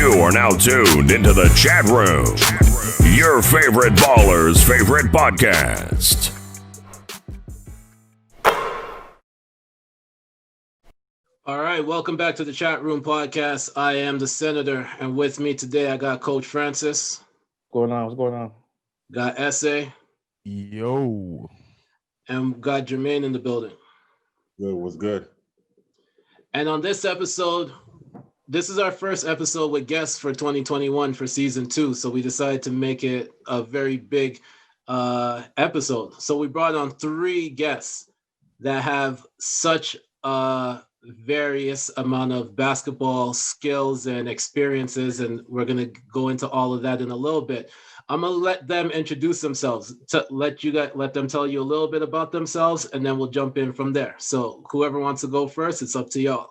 You are now tuned into the chat room, your favorite baller's favorite podcast. All right, welcome back to the Chatroom Podcast. I am the Senator, and with me today I got Coach Francis. What's going on? Got Essay. Yo. And got Jermaine in the building. Good, what's good? And on this episode, this is our first episode with guests for 2021 for season 2. So we decided to make it a very big episode. So we brought on 3 guests that have such various amount of basketball skills and experiences, and we're going to go into all of that in a little bit. I'm going to let them introduce themselves, to let them tell you a little bit about themselves, and then we'll jump in from there. So whoever wants to go first, it's up to y'all.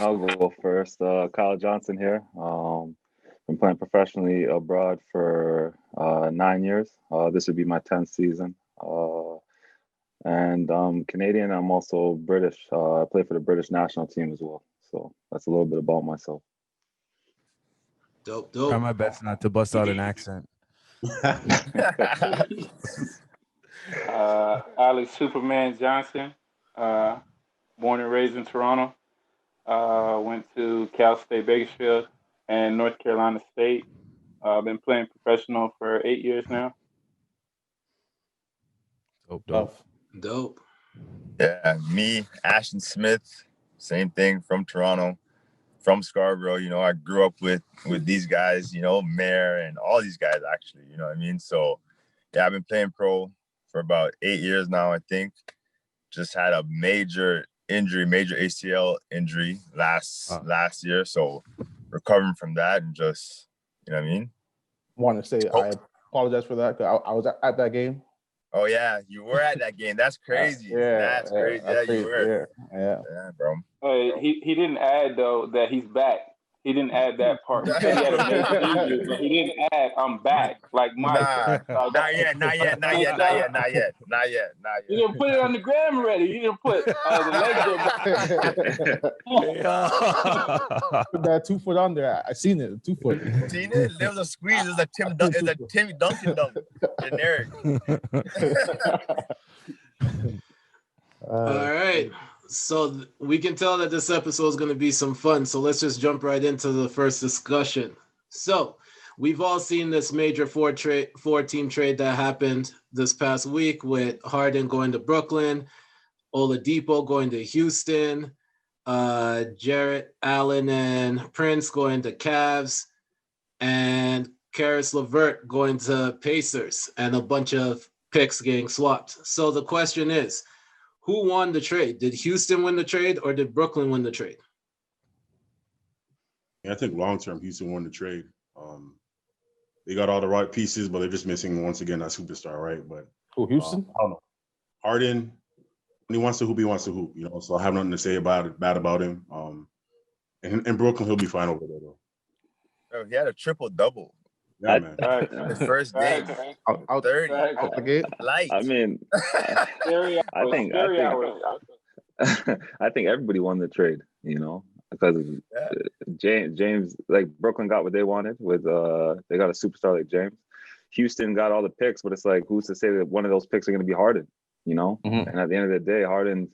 I'll go first. Kyle Johnson here. Been playing professionally abroad for 9 years. This would be my 10th season. And I'm Canadian. I'm also British. I play for the British national team as well. So that's a little bit about myself. Dope. Try my best not to bust out an accent. Alex Superman Johnson, born and raised in Toronto. Went to Cal State Bakersfield and North Carolina State. Been playing professional for 8 years now. Dope. Yeah, me, Ashton Smith, same thing, from Toronto, from Scarborough. You know, I grew up with these guys, you know, Mayor and all these guys, actually, you know what I mean? So, yeah, I've been playing pro for about 8 years now, I think. Just had a major ACL injury last year. So, recovering from that and just, you know what I mean? Want to say I apologize for that, because I was at that game. Oh, yeah, you were at that game. That's crazy. That's crazy. Yeah, you were. Yeah, bro. He didn't add, though, that he's back. He didn't add that part. He said he had a major injury, but he didn't add, I'm back. Like Mike. Not yet. He didn't put it on the gram already. He didn't put the legs. Put that 2 foot on there. I seen it, 2 foot. Seen it? There was a squeeze. It's a Timmy Duncan dunk. Generic. All right. So we can tell that this episode is going to be some fun. So let's just jump right into the first discussion. So we've all seen this major four-team trade that happened this past week, with Harden going to Brooklyn, Oladipo going to Houston, Jarrett Allen and Prince going to Cavs, and Karis LeVert going to Pacers, and a bunch of picks getting swapped. So the question is, who won the trade? Did Houston win the trade, or did Brooklyn win the trade? Yeah, I think long-term Houston won the trade. They got all the right pieces, but they're just missing, once again, that superstar, right? But who, Houston? I don't know. Harden, when he wants to hoop, he wants to hoop, you know, so I have nothing to say bad about him. And in Brooklyn, he'll be fine over there, though. Bro, he had a triple-double. Yeah, man. His first game. Out 30. Out the gate. Light. I mean, I think everybody won the trade, you know, because James, like Brooklyn got what they wanted with they got a superstar like James. Houston got all the picks, but it's like, who's to say that one of those picks are going to be Harden, you know? Mm-hmm. And at the end of the day, Harden,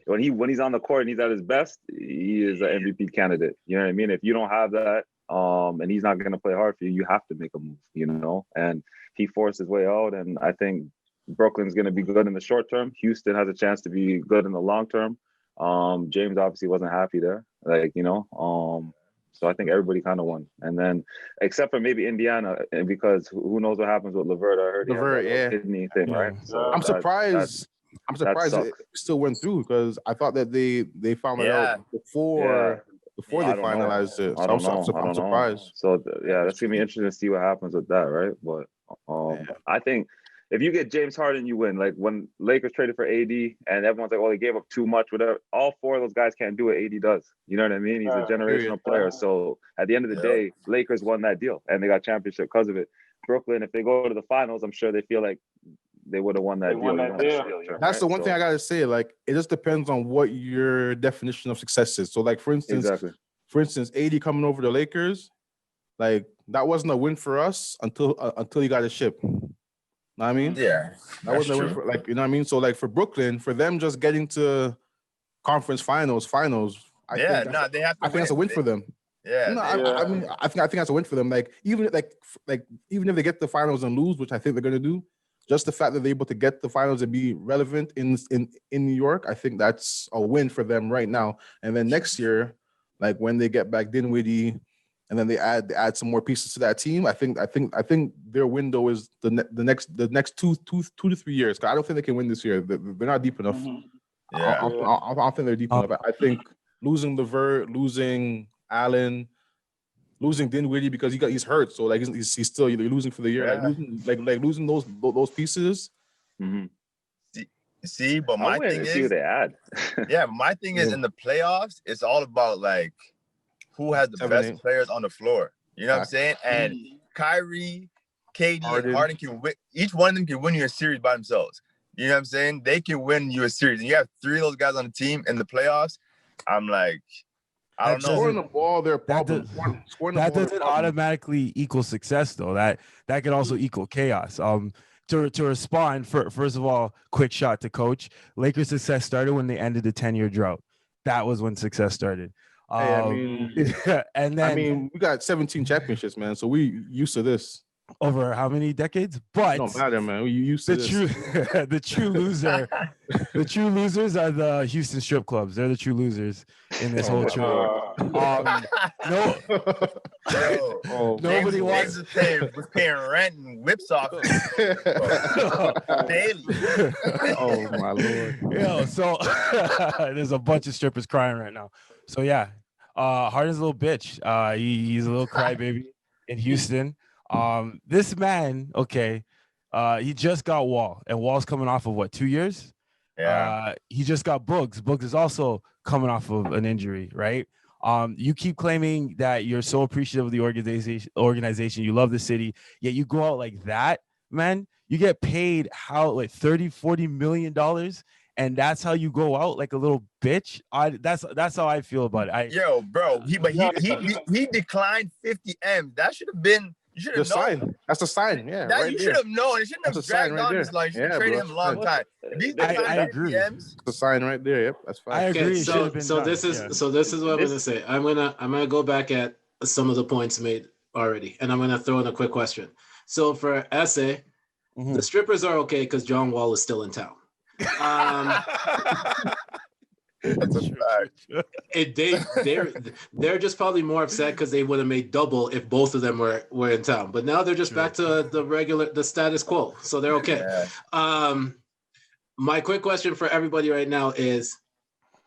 when he's on the court and he's at his best, he is an MVP candidate. You know what I mean? If you don't have that, and he's not going to play hard for you, you have to make a move, you know? And he forced his way out, and I think Brooklyn's going to be good in the short term. Houston has a chance to be good in the long term. James obviously wasn't happy there, like, you know? So I think everybody kind of won. And then, except for maybe Indiana, and because who knows what happens with LeVert. I heard LeVert, he had a kidney thing, right? So I'm surprised it still went through, because I thought that they found it out before they finalized it. So I'm surprised. So that's gonna be interesting to see what happens with that, right? But I think if you get James Harden, you win. Like when Lakers traded for AD, and everyone's like, "Oh, they gave up too much." Whatever. All 4 of those guys can't do what AD does. You know what I mean? He's a generational player. So at the end of the day, Lakers won that deal, and they got championship because of it. Brooklyn, if they go to the finals, I'm sure they feel like they would have won that deal. That's the one thing I gotta say. Like, it just depends on what your definition of success is. So, like, for instance, AD coming over the Lakers, like, that wasn't a win for us until he got a ship. Know what I mean? Yeah, that wasn't a win for, like, you know what I mean. So, like, for Brooklyn, for them just getting to conference finals, I think that's a win for them. Yeah, I mean, I think that's a win for them. Like, even if they get the finals and lose, which I think they're gonna do, just the fact that they're able to get the finals and be relevant in New York, I think that's a win for them right now. And then next year, like, when they get back Dinwiddie, and then they add some more pieces to that team, I think their window is the next 2 to 3 years. Cause I don't think they can win this year. They're not deep enough. I don't think they're deep enough. I think losing LeVert, losing Allen, losing Dinwiddie because he's hurt, so like he's still losing for the year. Like losing those pieces. Mm-hmm. See, but my thing is, they add. Yeah, my thing is in the playoffs, it's all about like who has the best players on the floor. You know what I'm saying? And Kyrie, KD, and Harden can win. Each one of them can win you a series by themselves. You know what I'm saying? They can win you a series, and you have 3 of those guys on the team in the playoffs. I'm like, I don't know. Scoring the ball, their problem. That doesn't automatically equal success, though. That can also equal chaos. To respond, first of all, quick shot to Coach. Lakers' success started when they ended the 10-year drought. That was when success started. And then we got 17 championships, man. So we used to this. Over how many decades? But no matter, man. We used to the true loser. The true losers are the Houston strip clubs. They're the true losers in this whole show. Nobody wants to pay. Was paying rent and whipsaw daily. Oh my lord! So there's a bunch of strippers crying right now. So yeah, Harden's a little bitch. He's a little crybaby in Houston. This man, he just got Wall, and Wall's coming off of what, 2 years? Yeah. He just got Boogs. Boogs is also coming off of an injury, right? You keep claiming that you're so appreciative of the organization, you love the city, yet you go out like that, man. You get paid like $30-40 million, and that's how you go out like a little bitch. That's how I feel about it. Yo, bro, he declined 50 M's. That should have been. You should have known. That's a sign. Yeah, you should have known. You shouldn't have dragged on this line. You should have traded him a long time. I agree. It's a sign right there. Yep, that's fine. I agree. So this is what I'm gonna say. I'm gonna go back at some of the points made already, and I'm gonna throw in a quick question. So for Essay, the strippers are okay because John Wall is still in town. That's a fact. They're just probably more upset because they would have made double if both of them were in town. But now they're just back to the status quo, so they're okay. Yeah. My quick question for everybody right now is,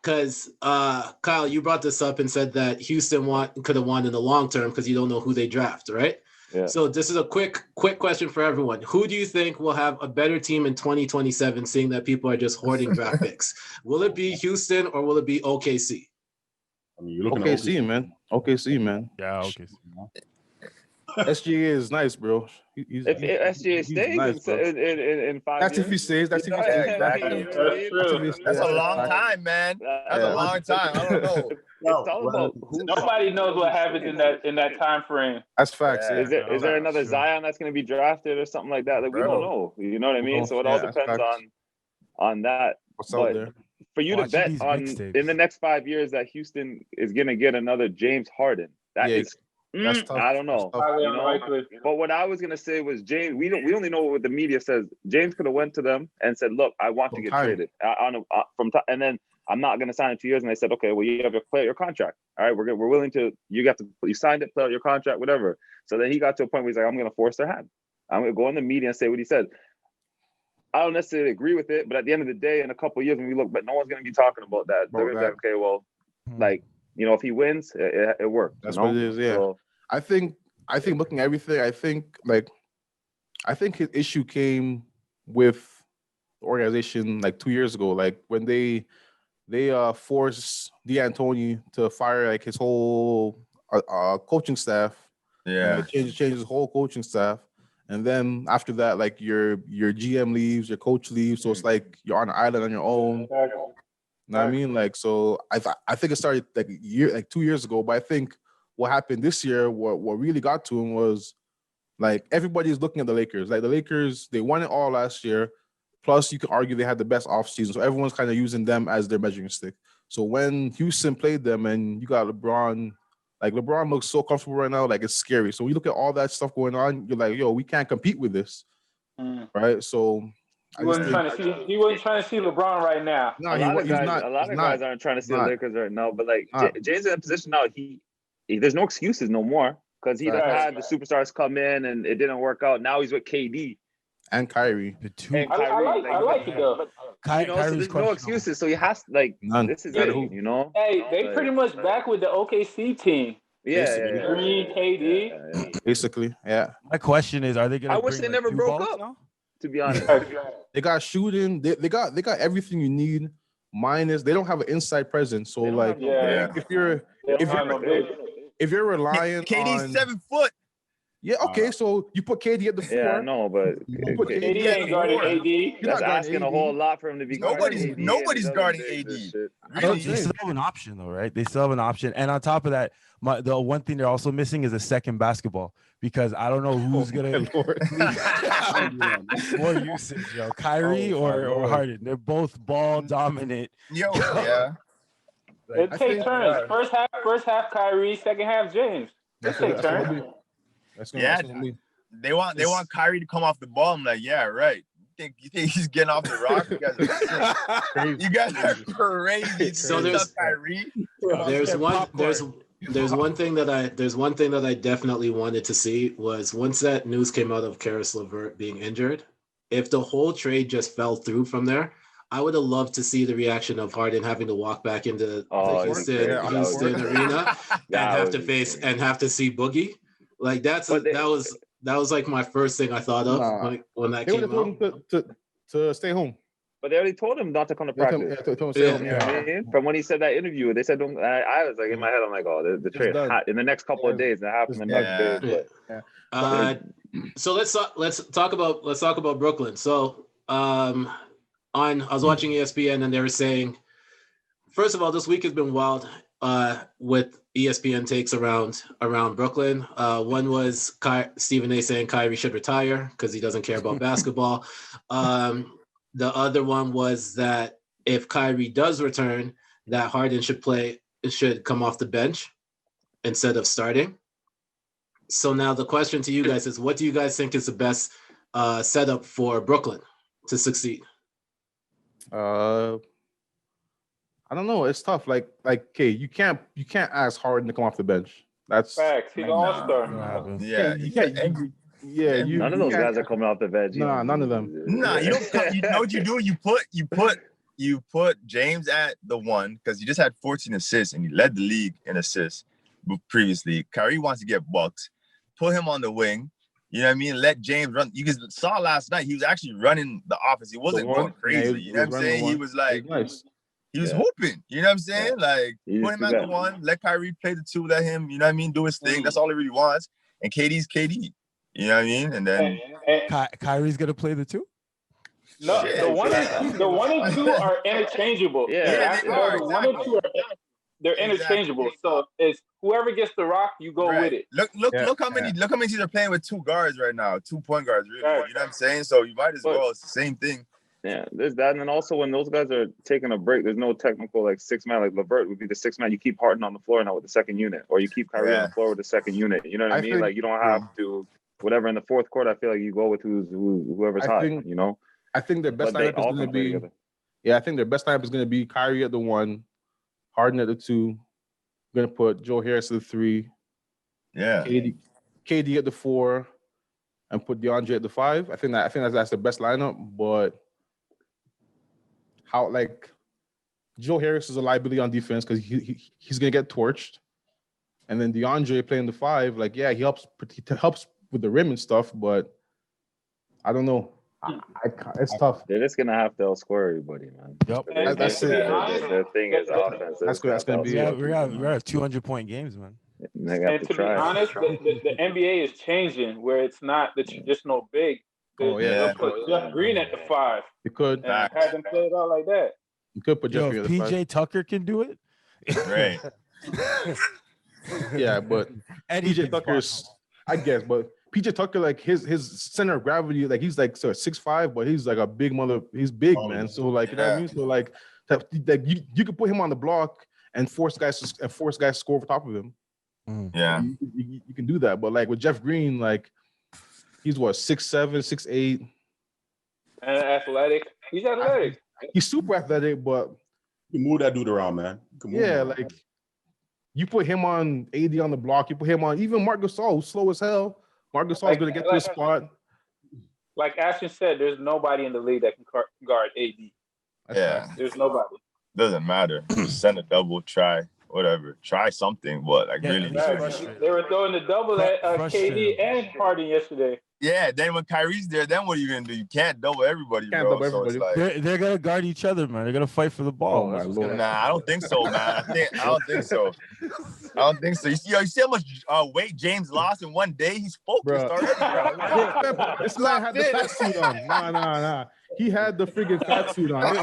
because Kyle, you brought this up and said that Houston could have won in the long term because you don't know who they draft, right? Yeah. So this is a quick question for everyone. Who do you think will have a better team in 2027, seeing that people are just hoarding draft picks? Will it be Houston or will it be OKC? I mean, you're looking OKC, man. OKC, man. Yeah, OKC. SGA is nice, bro. If SGA stays nice, in 5 years. That's if he stays. That's if he stays. Exactly. That's a long time, man. That's a long time. I don't know. It's all about nobody knows what happens in that time frame. That's facts. Yeah. Is there another Zion that's going to be drafted or something like that? Like, we don't know. You know what I mean? So it all depends on that. What's out there? For you to bet on in the next 5 years that Houston is going to get another James Harden, is. That's tough. I don't know. But what I was gonna say was James. We only know what the media says. James could have went to them and said, "Look, I want to get traded." And then I'm not gonna sign in 2 years. And they said, "Okay, well, you have to play out your contract. All right, we're willing to. You signed it, play out your contract, whatever." So then he got to a point where he's like, "I'm gonna force their hand. I'm gonna go in the media and say what he said." I don't necessarily agree with it, but at the end of the day, in a couple of years when we look, but no one's gonna be talking about that. They're gonna be like, "Okay, well, like." If he wins, it worked. That's what it is. Yeah. So, I think looking at everything, I think his issue came with the organization like 2 years ago, like when they forced D'Antoni to fire like his whole coaching staff. Yeah. Change his whole coaching staff, And then after that, like your GM leaves, your coach leaves, so it's like you're on an island on your own. Exactly. You know what I mean? Like, so I think it started like 2 years ago, but I think what happened this year, what really got to him was like everybody's looking at the Lakers. Like the Lakers, they won it all last year. Plus, you can argue they had the best offseason. So everyone's kind of using them as their measuring stick. So when Houston played them and you got LeBron, like LeBron looks so comfortable right now, like it's scary. So when you look at all that stuff going on, you're like, yo, we can't compete with this. Right? So He wasn't trying to see LeBron right now. No, a lot of guys aren't trying to see the Lakers right now. But like James is in a position now, he there's no excuses no more because he had the superstars come in and it didn't work out. Now he's with KD and Kyrie. The two. I like it though. So there's no excuses. So he has to, like, none. This is it, you know. Hey, they pretty much back with the OKC team. Yeah. Green, KD. Basically, yeah. My question is, are they going to? I wish they never broke up. Now? To be honest, they got shooting. They got everything you need. Minus they don't have an inside presence. So like, if you're relying KD's on 7 foot. Yeah, okay, so you put KD at the 4. Yeah, no, but KD ain't guarding AD. That's asking a whole lot for him to be guarding. Nobody's guarding AD. Really? They still have an option though, right? They still have an option, and on top of that, the one thing they're also missing is a second basketball because I don't know who's gonna more usage, yo, Kyrie or Harden. They're both ball dominant. Yo, yeah. It takes turns. First half Kyrie, second half James. It takes turns. They want Kyrie to come off the ball. I'm like, yeah, right. You think he's getting off the rock? You guys are crazy. So Kyrie. There's one thing that I definitely wanted to see was once that news came out of Karis LeVert being injured, if the whole trade just fell through from there, I would have loved to see the reaction of Harden having to walk back into the Houston arena and have to see Boogie. Like that was like my first thing I thought of when that came out. To stay home. But they already told him not to come to practice. From when he said that interview, they said, I was like in my head, I'm like, oh, the trade in the next couple of days. That happened the next day. So let's talk about Brooklyn. So I was watching ESPN and they were saying, first of all, this week has been wild with ESPN takes around Brooklyn. One was Stephen A saying Kyrie should retire because he doesn't care about basketball. The other one was that if Kyrie does return, that Harden should come off the bench instead of starting. So now the question to you guys is, what do you guys think is the best setup for Brooklyn to succeed? I don't know. It's tough. Like, okay, you can't ask Harden to come off the bench. That's facts. He's an all-star. Yeah, you can't. None of those guys are coming off the bench. Nah, none of them. Nah, you don't. You know what you do? You put James at the 1 because he just had 14 assists and he led the league in assists previously. Kyrie wants to get bucks. Put him on the wing. You know what I mean? Let James run. You guys saw last night he was actually running the offense. He wasn't going crazy. You know what I'm saying? He was like. He was hooping, you know what I'm saying? Like, put him at the 1, let Kyrie play the 2, let him, you know what I mean, do his thing. That's all he really wants. And KD's KD, you know what I mean? And then Kyrie's gonna play the 2? No, the one and two are interchangeable. The 1 and 2 they're interchangeable. So it's whoever gets the rock, you go with it. Look how many teams are playing with 2 guards right now, 2 point guards, really. You know what I'm saying? So you might as well. It's the same thing. Yeah, there's that, and then also when those guys are taking a break, there's no technical like 6-man. Like LeVert would be the 6-man. You keep Harden on the floor now with the second unit, or you keep Kyrie on the floor with the second unit. You know what I mean? Like you don't have to whatever in the fourth quarter. I feel like you go with whoever's hot. You know. I think their best lineup is going to be. I think their best lineup is going to be Kyrie at the 1, Harden at the 2. Going to put Joe Harris at the 3. Yeah. KD at the 4, and put DeAndre at the 5. I think that's the best lineup, but. How Joe Harris is a liability on defense because he's gonna get torched, and then DeAndre playing the 5, he helps with the rim and stuff, but I don't know. It's tough. They're just gonna have to outscore everybody, man. Yep, that's it. Their thing is offense. That's gonna be. We're gonna have 200-point games, man. They have And to to be try. honest, the NBA is changing where it's not the traditional big. Oh, yeah. They'll put Jeff Green at the 5 You could. and have them play it out like that. You could put Yo, Jeffrey if at the 5. PJ Tucker can do it, Right. Yeah, but anything's PJ Tucker's, I guess, but PJ Tucker, like his center of gravity, like he's like 6'5", but he's like a big he's big, man. So like, you know what I mean? So like you could put him on the block and force guys to score over top of him. Yeah. You can do that, but like with Jeff Green, like he's what 6'7", 6'8", And athletic. He's athletic. He's super athletic, but You can move that dude around, man. You can move him around. like you put him on AD on the block, you put him on even Marc Gasol, who's slow as hell. Marc Gasol is going to get to his spot. Like Ashton said, there's nobody in the league that can guard AD. Yeah. There's nobody. Doesn't matter. Send a double, try, whatever. Try something, but like really. They were throwing the double at KD and Harden yesterday. Yeah, then when Kyrie's there, then what are you gonna do? You can't double everybody, Can't bro. double So it's everybody. like, they're gonna guard each other, man. They're gonna fight for the ball. Oh, my That's what's Lord. gonna nah, I don't think so, man. I don't think so. I don't think so. You see how much weight James lost in one day? He's focused Bro. already, bro. This guy had the fat suit on. Nah. He had the freaking fat suit on.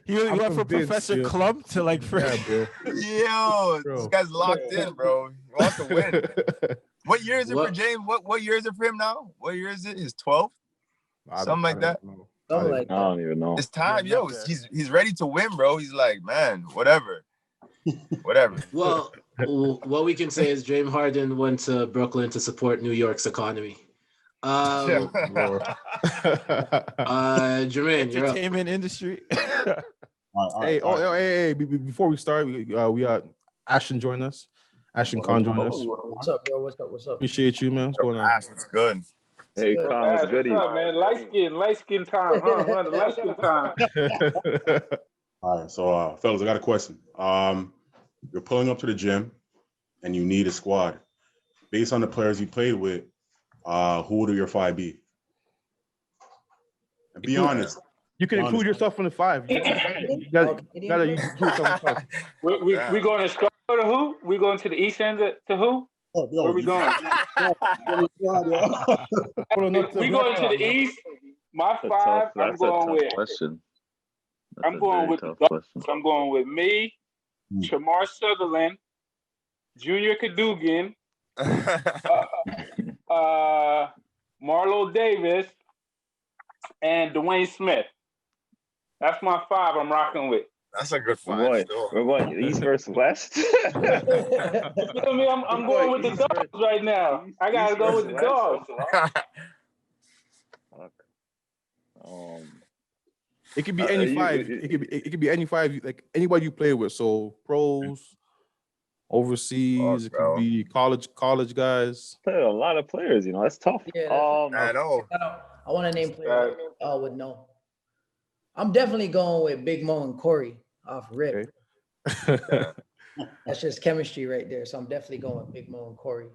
He went from convinced, Professor yo. Clump to like Yeah, bro. Yo, Bro. this guy's locked in, bro. He wants to win. What year is it for What? James? What year is it for him now? What year is it? His 12th? Something like that. I don't even know. It's time, yo. He's ready to win, bro. He's like, man, whatever. Well, what we can say is James Harden went to Brooklyn to support New York's economy. Jermaine, you're up. entertainment industry. All right. Hey, before we start, we got Ashton join us. Ashton Khan join us. What's up, bro? What's up? Appreciate you, man. What's going on? It's good. Hey, Con, what's goody? What's up, man? Light skin time, huh? Light skin time. All right, so fellas, I got a question. You're pulling up to the gym, and you need a squad. Based on the players you played with, who would your 5 be? And be honest. You can include yourself in the 5. You gotta include yourself. We going to Chicago to who? We going to the East End to who? Where we going? We going to the East. My 5, I'm going with. Question. I'm going with the Ducks. I'm going with me, Shamar Sutherland, Junior Cadogan, Marlo Davis, and Dwayne Smith. That's my 5 I'm rocking with. That's a good fight. We're going East versus West. You know me, I'm going with the Dogs right now. I gotta go with the Dogs. It could be any 5. It could be any 5. Like anybody you play with. So pros, overseas. It could be college guys. Played a lot of players. That's tough. Yeah, I know. I want to name players would know. I'm definitely going with Big Mo and Corey off rip. Okay. That's just chemistry right there. So I'm definitely going with Big Mo and Corey.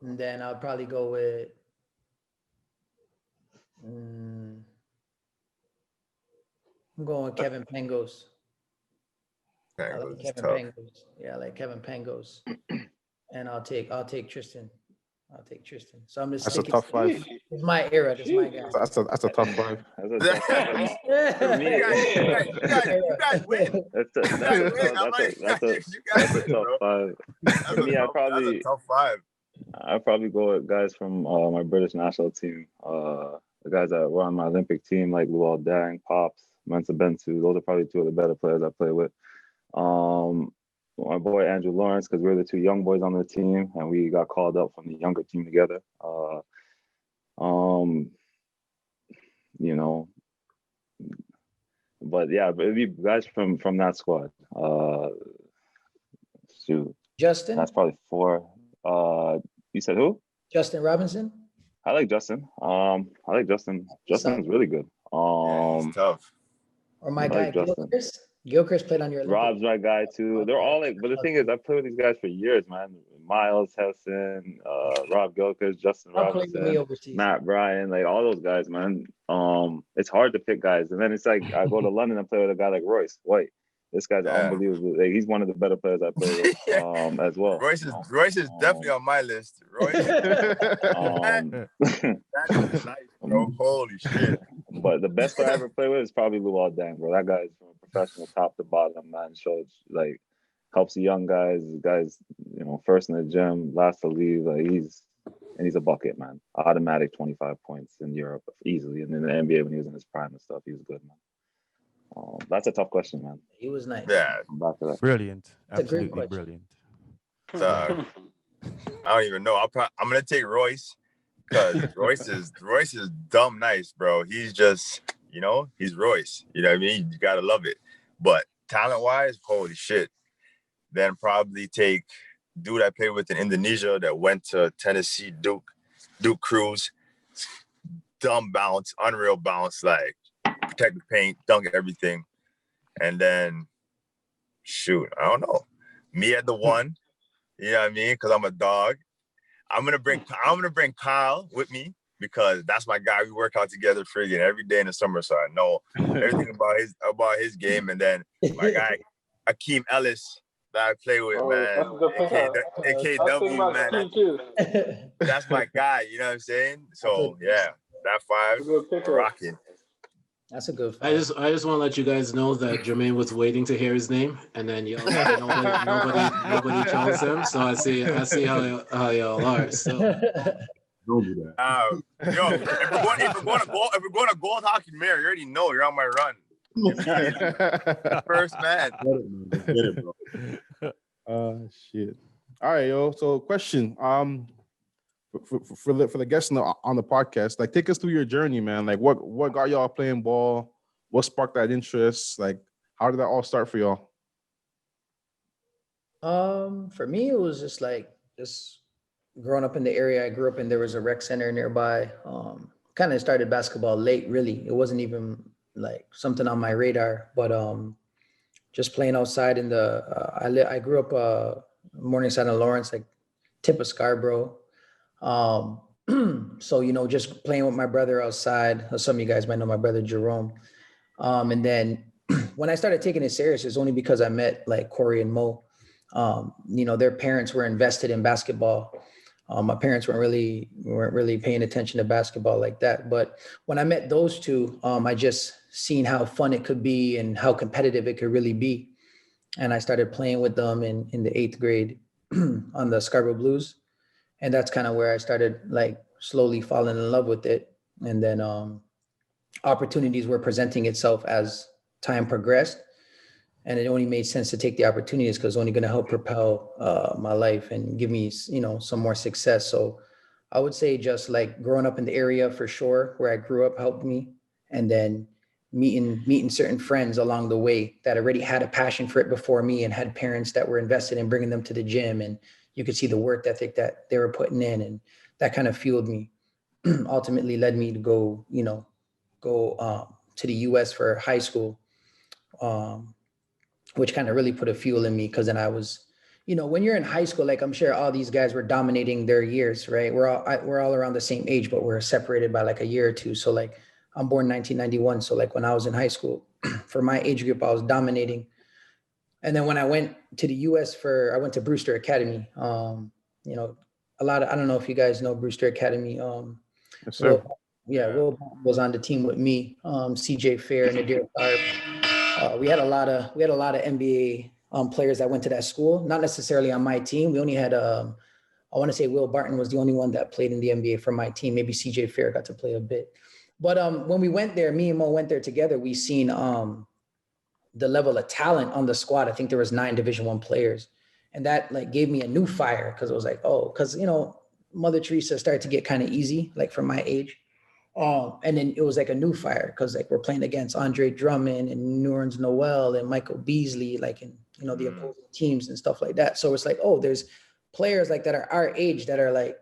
And then I'll probably go with I'm going with Kevin Pangos. I like Kevin Pangos. Yeah, I like Kevin Pangos. And I'll take Tristan. So I'm just. That's a tough 5. It's my era. That's my guy. That's a tough 5. That's a tough one. You guys win. That's a tough 5. For me, I'd probably go with guys from my British national team. The guys that were on my Olympic team, like Luol Deng, Pops, Mensa Bentu. Those are probably 2 of the better players I play with. My boy Andrew Lawrence, because we're the 2 young boys on the team, and we got called up from the younger team together. But yeah, it'd be guys from that squad. Justin. That's probably 4. You said who? Justin Robinson. I like Justin. Justin's really good. He's tough. Or my guy Gilchrist. Gilchrist played on your Olympic. Rob's my guy too. They're all but the thing is, I've played with these guys for years, man. Miles Hesson, Rob Gilchrist, Justin Robinson, Matt Bryan, like all those guys, man. It's hard to pick guys. And then it's like I go to London and play with a guy like Royce White. This guy's unbelievable. Like, he's one of the better players I play with as well. Royce is definitely on my list. Royce. That's nice, bro. Holy shit. But the best player I ever played with is probably Luol Deng, bro. That guy's from a professional top to bottom, man. Shows like helps the young guys. The guys, first in the gym, last to leave. Like he's a bucket, man. Automatic 25 points in Europe easily, and in the NBA when he was in his prime and stuff, he was good, man. That's a tough question, man. He was nice. Yeah, brilliant. It's Absolutely brilliant. I don't even know. I'm gonna take Royce because Royce is dumb nice, bro. He's just, he's Royce. You know what I mean? You gotta love it. But talent-wise, holy shit. Then probably take dude I played with in Indonesia that went to Tennessee, Duke Cruz. Dumb bounce, unreal bounce, like protect the paint, dunk everything. And then, shoot, I don't know. Me at the one, you know what I mean? Because I'm a dog. I'm gonna bring Kyle with me because that's my guy. We work out together friggin' every day in the summer, so I know everything about his game. And then my guy Akeem Ellis that I play with, man. AKW, man. That's my guy. You know what I'm saying? So yeah, that five, rocking. That's a good fight. I just want to let you guys know that Jermaine was waiting to hear his name, and then nobody chose him. So I see how y'all are. So don't do that. If we're going to gold hockey, Mayor, you already know you're on my run. First man. Get it, bro. Shit. All right, yo. So question. For the guests on the podcast, like, take us through your journey, man. Like, what got y'all playing ball? What sparked that interest? Like, how did that all start for y'all? For me, it was just growing up in the area I grew up in. There was a rec center nearby. Kind of started basketball late, really. It wasn't even like something on my radar, but just playing outside in the. I grew up Morningside and Lawrence, like tip of Scarborough. So, just playing with my brother outside. Some of you guys might know my brother Jerome. And then when I started taking it serious, it's only because I met like Corey and Mo. Their parents were invested in basketball. My parents weren't really paying attention to basketball like that. But when I met those two, I just seen how fun it could be and how competitive it could really be. And I started playing with them in the 8th grade on the Scarborough Blues. And that's kind of where I started like slowly falling in love with it. And then opportunities were presenting itself as time progressed. And it only made sense to take the opportunities because it's only going to help propel my life and give me, some more success. So I would say just like growing up in the area for sure, where I grew up helped me. And then meeting certain friends along the way that already had a passion for it before me and had parents that were invested in bringing them to the gym. And you could see the work ethic that they were putting in, and that kind of fueled me. Ultimately led me to go to the US for high school, which kind of really put a fuel in me. Cause then I was, when you're in high school, like I'm sure all these guys were dominating their years, right? We're all around the same age, but we're separated by like a year or two. So like I'm born 1991. So like when I was in high school, for my age group, I was dominating. And then when I went to the US I went to Brewster Academy. I don't know if you guys know Brewster Academy. Yes, sir. Will was on the team with me. CJ Fair and Nadir Tharp. We had a lot of NBA players that went to that school. Not necessarily on my team. We only had I want to say Will Barton was the only one that played in the NBA for my team. Maybe CJ Fair got to play a bit. But when we went there, me and Mo went there together. We seen the level of talent on the squad. I think there was 9 Division I players. And that like gave me a new fire because it was like, because Mother Teresa started to get kind of easy, like for my age. And then it was like a new fire because like we're playing against Andre Drummond and Nerlens Noel and Michael Beasley, like in the opposing teams and stuff like that. So it's like, there's players like that are our age that are like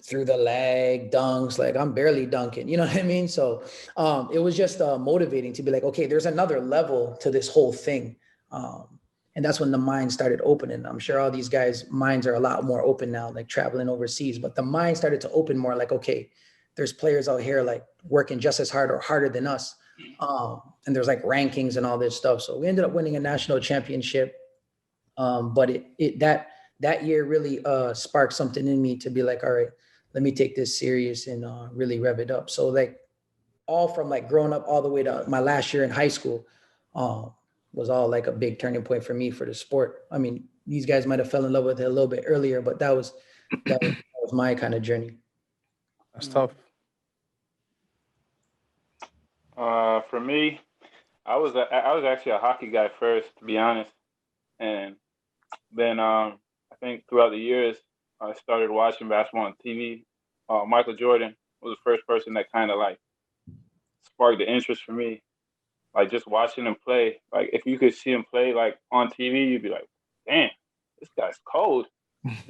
through the leg dunks, like I'm barely dunking, you know what I mean? So it was just motivating to be like, okay, there's another level to this whole thing. And that's when the mind started opening. I'm sure all these guys' minds are a lot more open now, like traveling overseas, but the mind started to open more like, okay, there's players out here like working just as hard or harder than us. And there's like rankings and all this stuff. So we ended up winning a national championship. But that year really sparked something in me to be like, all right, let me take this serious and really rev it up. So like all from like growing up all the way to my last year in high school was all like a big turning point for me for the sport. I mean, these guys might have fell in love with it a little bit earlier, but that was my kind of journey. That's tough. For me, I was actually a hockey guy first, to be honest, and then I think throughout the years I started watching basketball on TV. Michael Jordan was the first person that kind of like sparked the interest for me. Like just watching him play. Like if you could see him play like on TV, you'd be like, damn, this guy's cold.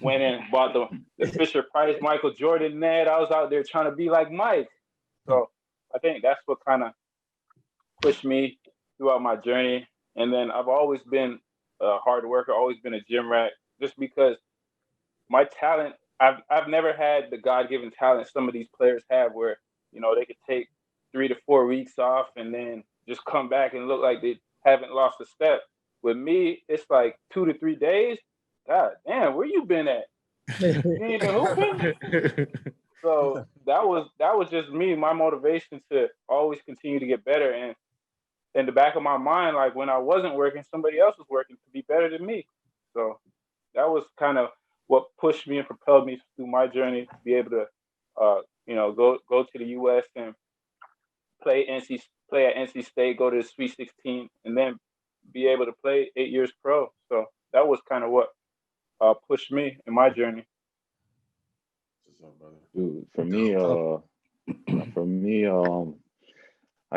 Went in, bought the Fisher Price Michael Jordan net. I was out there trying to be like Mike. So I think that's what kind of pushed me throughout my journey. And then I've always been a hard worker, always been a gym rat, just because my talent, I've never had the God-given talent some of these players have where, you know, they could take 3 to 4 weeks off and then just come back and look like they haven't lost a step. With me, it's like 2 to 3 days. God damn, where you been at? You ain't been hooping? So that was just me, my motivation to always continue to get better. And in the back of my mind, like when I wasn't working, somebody else was working to be better than me. So that was kind of what pushed me and propelled me through my journey to be able to, go to the U.S. and play at NC State, go to the Sweet 16, and then be able to play 8 years pro. So that was kind of what pushed me in my journey. Dude, for me, I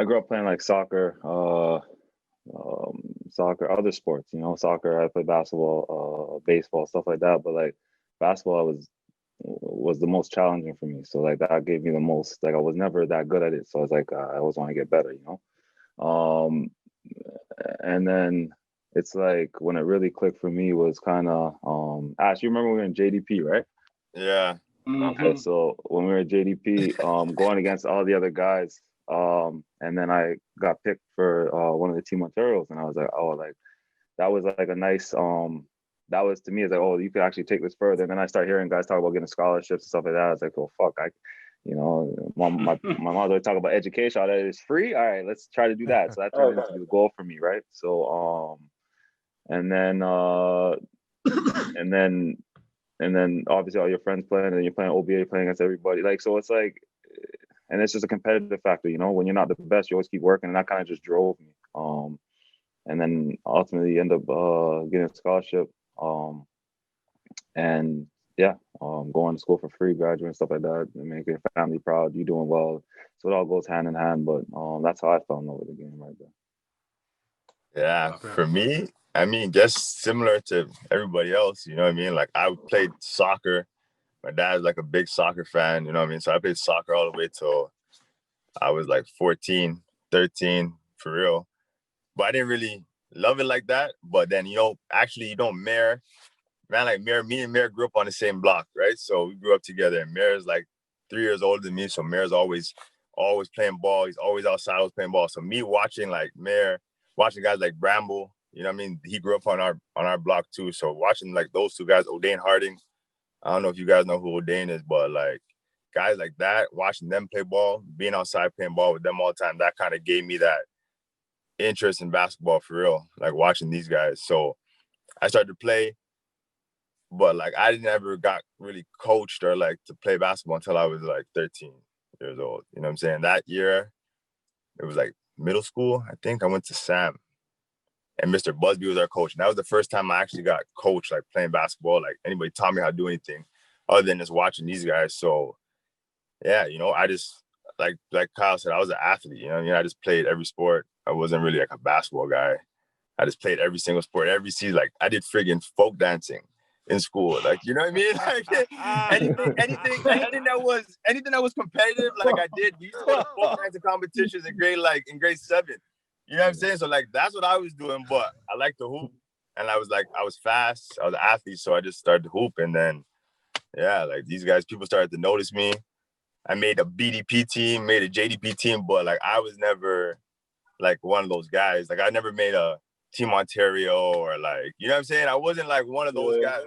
grew up playing like soccer, other sports, soccer. I played basketball, baseball, stuff like that. But like basketball was the most challenging for me. So like that gave me the most, like I was never that good at it. So I was like, I always want to get better, and then it's like when it really clicked for me was kind of, Ash, you remember we were in JDP, right? Yeah. Okay, so when we were at JDP, going against all the other guys, and then I got picked for one of the Team Ontario's, and I was like, oh, like that was like a nice, that was to me, it's like, oh, you could actually take this further. And then I start hearing guys talk about getting scholarships and stuff like that. I was like, oh, fuck, my mom always talk about education. All that is free. All right, let's try to do that. So that turned into the goal for me, right? So, and then obviously all your friends playing, and you're playing OBA, playing against everybody. Like, so it's like, and it's just a competitive factor, when you're not the best, you always keep working, and that kind of just drove me. And then ultimately end up getting a scholarship. And yeah, going to school for free, graduating, stuff like that, and making your family proud, you doing well. So it all goes hand in hand. But that's how I fell in love with the game right there. Yeah, for me, I mean, just similar to everybody else, you know what I mean? Like I played soccer. My dad's like a big soccer fan, you know what I mean? So I played soccer all the way till I was like 14, 13, for real. But I didn't really love it like that. But then, Mayor, me and Mayor grew up on the same block, right? So we grew up together, and Mayor's like 3 years older than me. So Mayor's always playing ball. He's always outside, always playing ball. So me watching like Mayor, watching guys like Bramble, you know what I mean? He grew up on our block too. So watching like those two guys, O'Dane Harden, I don't know if you guys know who O'Dane is, but like guys like that, watching them play ball, being outside playing ball with them all the time, that kind of gave me that interest in basketball for real, like watching these guys. So I started to play, but like I didn't ever got really coached or like to play basketball until I was like 13 years old. You know what I'm saying? That year, it was like middle school, I think. I went to Sam, and Mr. Busby was our coach. And that was the first time I actually got coached, like playing basketball. Like anybody taught me how to do anything other than just watching these guys. So yeah, I just, like Kyle said, I was an athlete, you know what I mean? I just played every sport. I wasn't really like a basketball guy. I just played every single sport, every season. Like I did friggin' folk dancing in school. Like, you know what I mean? Like anything that was competitive, like I did. We used to go to folk dancing competitions in grade 7. You know what I'm saying? So like that's what I was doing, but I like to hoop. And I was fast, I was an athlete, so I just started to hoop. And then like these guys, people started to notice me. I made a BDP team, made a JDP team, but like I was never like one of those guys. Like I never made a Team Ontario or like, you know what I'm saying? I wasn't like one of those guys.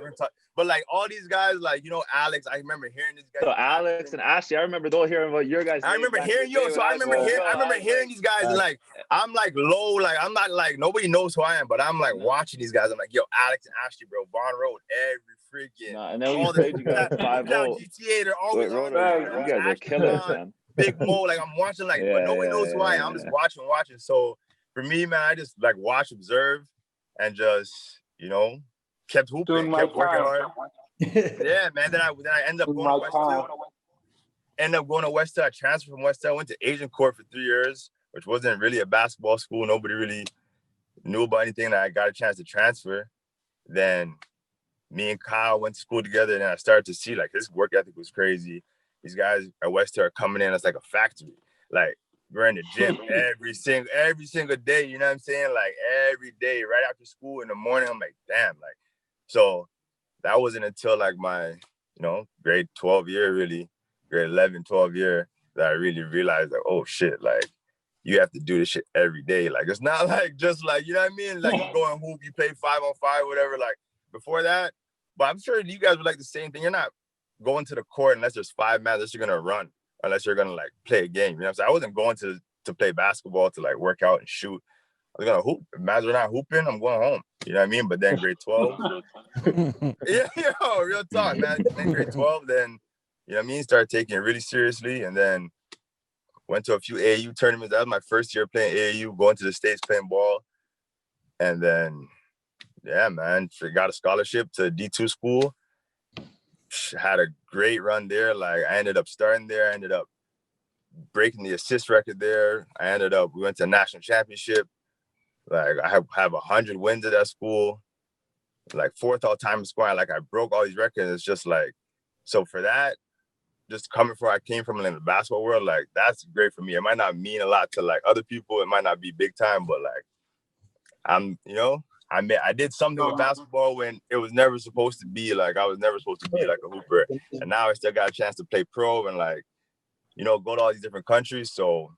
But like all these guys, like, you know, Alex, I remember hearing this guy. So Alex and Ashley, I remember though hearing about your guys. I remember hearing hearing these guys, and like I'm like low, like I'm not like nobody knows who I am, but I'm like watching these guys. I'm like, yo, Alex and Ashley, bro, Vaughn Road every freaking and then we played you guys 5-0. GTA, they're always on. You guys are killers, man. Big Mo, like I'm watching, like, but nobody knows who I am. I'm just watching. So for me, man, I just like watch, observe, and just, you know, kept hooping, kept working hard. Yeah, man. Then I ended up going to West Hill. I transferred from West Hill. I went to Asian Court for 3 years, which wasn't really a basketball school. Nobody really knew about anything. And I got a chance to transfer. Then me and Kyle went to school together, and I started to see like his work ethic was crazy. These guys at West Hill are coming in as like a factory. Like we're in the gym every single day. You know what I'm saying? Like every day, right after school in the morning. I'm like, damn, like so. That wasn't until like my, you know, grade 12 year, really, grade 11, 12 year, that I really realized like, oh shit, like you have to do this shit every day. Like it's not like just like, you know what I mean? Like you go and hoop, you play 5-on-5, whatever, like before that. But I'm sure you guys would like the same thing. You're not going to the court unless there's 5 man, unless you're gonna run, unless you're gonna like play a game. You know what I'm saying? I wasn't going to play basketball to like work out and shoot. I was gonna hoop. If man's are not hooping, I'm going home. You know what I mean? But then grade 12. Yeah, yo, real talk, man. Then grade 12, then, you know what I mean? Started taking it really seriously, and then went to a few AAU tournaments. That was my first year playing AAU, going to the States playing ball. And then, yeah, man, got a scholarship to D2 school. Had a great run there. Like I ended up starting there. I ended up breaking the assist record there. We went to a national championship. Like I have 100 wins at that school, like 4th all-time scoring. Like I broke all these records. It's just like, so for that, just coming from where I came from in the basketball world, like that's great for me. It might not mean a lot to like other people. It might not be big time, but like I did something with basketball when it was never supposed to be like, I was never supposed to be like a hooper. And now I still got a chance to play pro and like, you know, go to all these different countries. So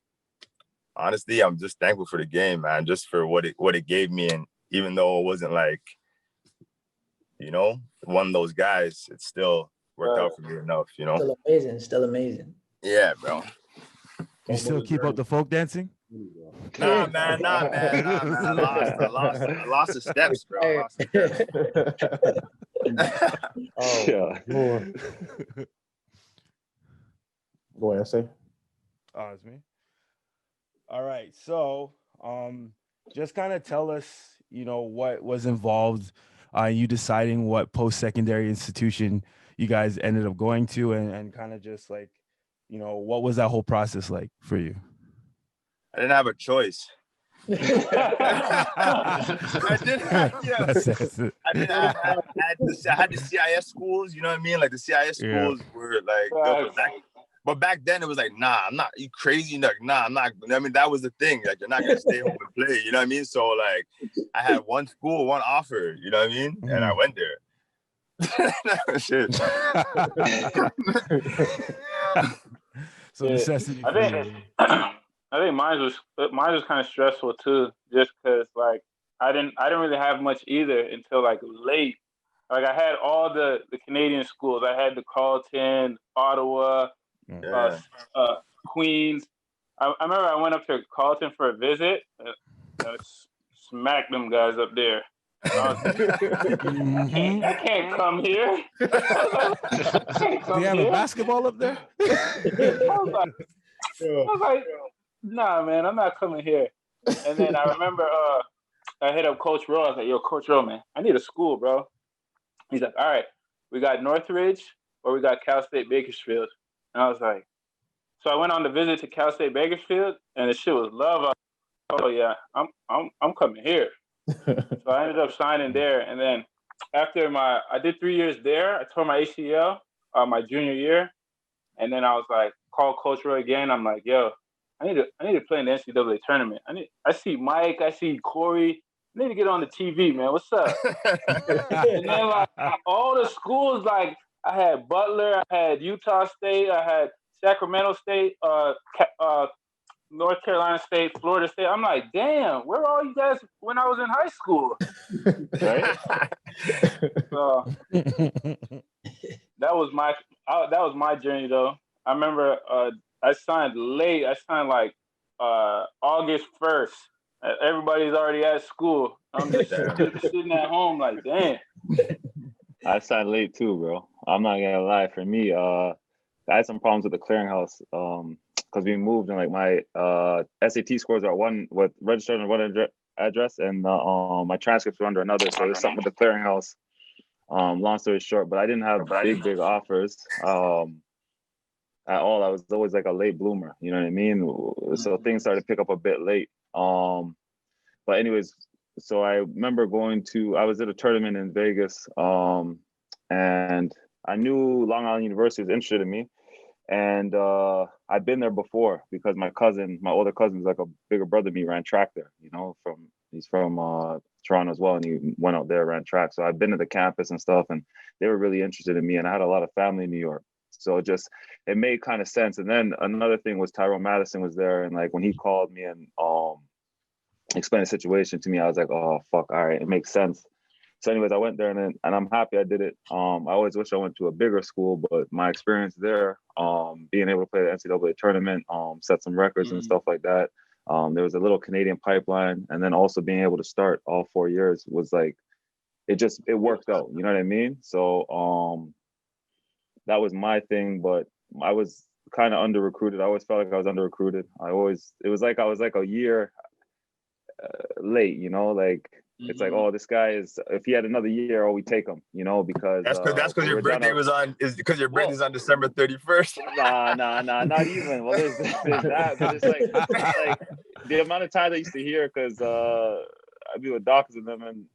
honestly, I'm just thankful for the game, man, just for what it gave me. And even though it wasn't like, you know, one of those guys, it still worked out for me enough, you know. Still amazing. Yeah, bro. You still keep up the folk dancing? Nah, man. I lost the steps, bro. I lost the steps. Yeah. Go ahead, say. Oh, it's me. All right. So, just kind of tell us, you know, what was involved you deciding what post-secondary institution you guys ended up going to, and kind of just like, you know, what was that whole process like for you? I didn't have a choice. I had the CIS schools, you know what I mean? Like the CIS schools were like, but back then it was like, nah, I'm not, you crazy? Like, nah, I'm not. I mean, that was the thing. Like, you're not gonna stay home and play, you know what I mean? So like, I had one school, one offer, you know what I mean? Mm-hmm. And I went there. Shit. So necessity. I think mine was kind of stressful too, just because like I didn't really have much either until like late. Like I had all the Canadian schools. I had the Carleton, Ottawa, Queens. I remember I went up to Carleton for a visit. Smacked them guys up there. I can't come here. Do you have a basketball up there? I was like, nah, man, I'm not coming here. And then I remember I hit up Coach Rowe. I was like, yo, Coach Rowe, man, I need a school, bro. He's like, all right, we got Northridge or we got Cal State Bakersfield. And I was like, so I went on the visit to Cal State Bakersfield, and the shit was love. Oh yeah, I'm coming here. So I ended up signing there, and then after I did 3 years there. I tore my ACL my junior year, and then I was like, call Coach Rowe again. I'm like, yo, I need to play in the NCAA tournament. I see Mike, I see Corey. I need to get on the TV, man. What's up? And then like all the schools, like I had Butler, I had Utah State, I had Sacramento State, North Carolina State, Florida State. I'm like, damn, where were all you guys when I was in high school? Right? So that was my journey though. I remember I signed late. I signed like August 1st. Everybody's already at school. I'm just sitting at home like, damn. I signed late too, bro. I'm not gonna lie. For me, I had some problems with the clearinghouse because we moved and like my SAT scores are registered on one address and my transcripts were under another. So there's something with the clearinghouse. Long story short, but I didn't have big offers at all. I was always like a late bloomer. You know what I mean? So things started to pick up a bit late. But anyways, so I remember I was at a tournament in Vegas, and I knew Long Island University was interested in me. And I'd been there before because my older cousin's like a bigger brother than me, ran track there, you know, he's from Toronto as well. And he went out there, ran track. So I've been to the campus and stuff, and they were really interested in me. And I had a lot of family in New York. So it made kind of sense. And then another thing was Tyrone Madison was there. And like when he called me and explained the situation to me, I was like, oh, fuck, all right, it makes sense. So anyways, I went there and I'm happy I did it. I always wish I went to a bigger school, but my experience there, being able to play the NCAA tournament, set some records and stuff like that. There was a little Canadian pipeline, and then also being able to start all 4 years was like, it worked out. You know what I mean? So that was my thing, but I was kind of under recruited. I always felt like I was under recruited. It was like I was like a year late, you know, like it's like, oh, this guy if he had another year, we take him, you know, because that's because your birthday because your birthday's on December 31st. Nah, not even. Well, there's that, but it's like the amount of time I used to hear because I'd be with doctors and them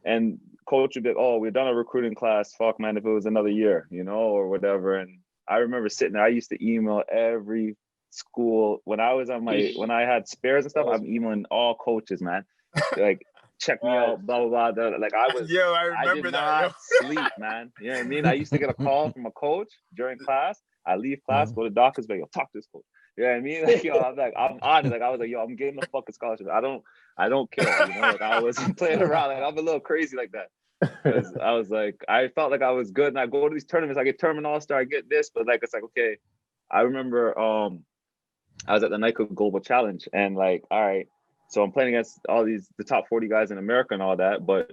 and coach would be like, oh, we're done a recruiting class. Fuck, man, if it was another year, you know, or whatever. And I remember sitting there. I used to email every school when I had spares and stuff. I'm emailing all coaches, man. Like, check me out, blah blah blah. Like I remember that. Not sleep, man. You know what I mean? I used to get a call from a coach during class. I leave class, go to doctors, but yo, talk to this coach. You know what I mean? Like, yo, I'm honest. Like I was like, yo, I'm getting a fucking scholarship. I don't care. You know, like I was playing around. Like I'm a little crazy like that. I was like, I felt like I was good, and I go to these tournaments. I get tournament all-star. I get this, but like it's like okay. I remember I was at the Nike Global Challenge, and like, all right. So I'm playing against all the top 40 guys in America and all that, but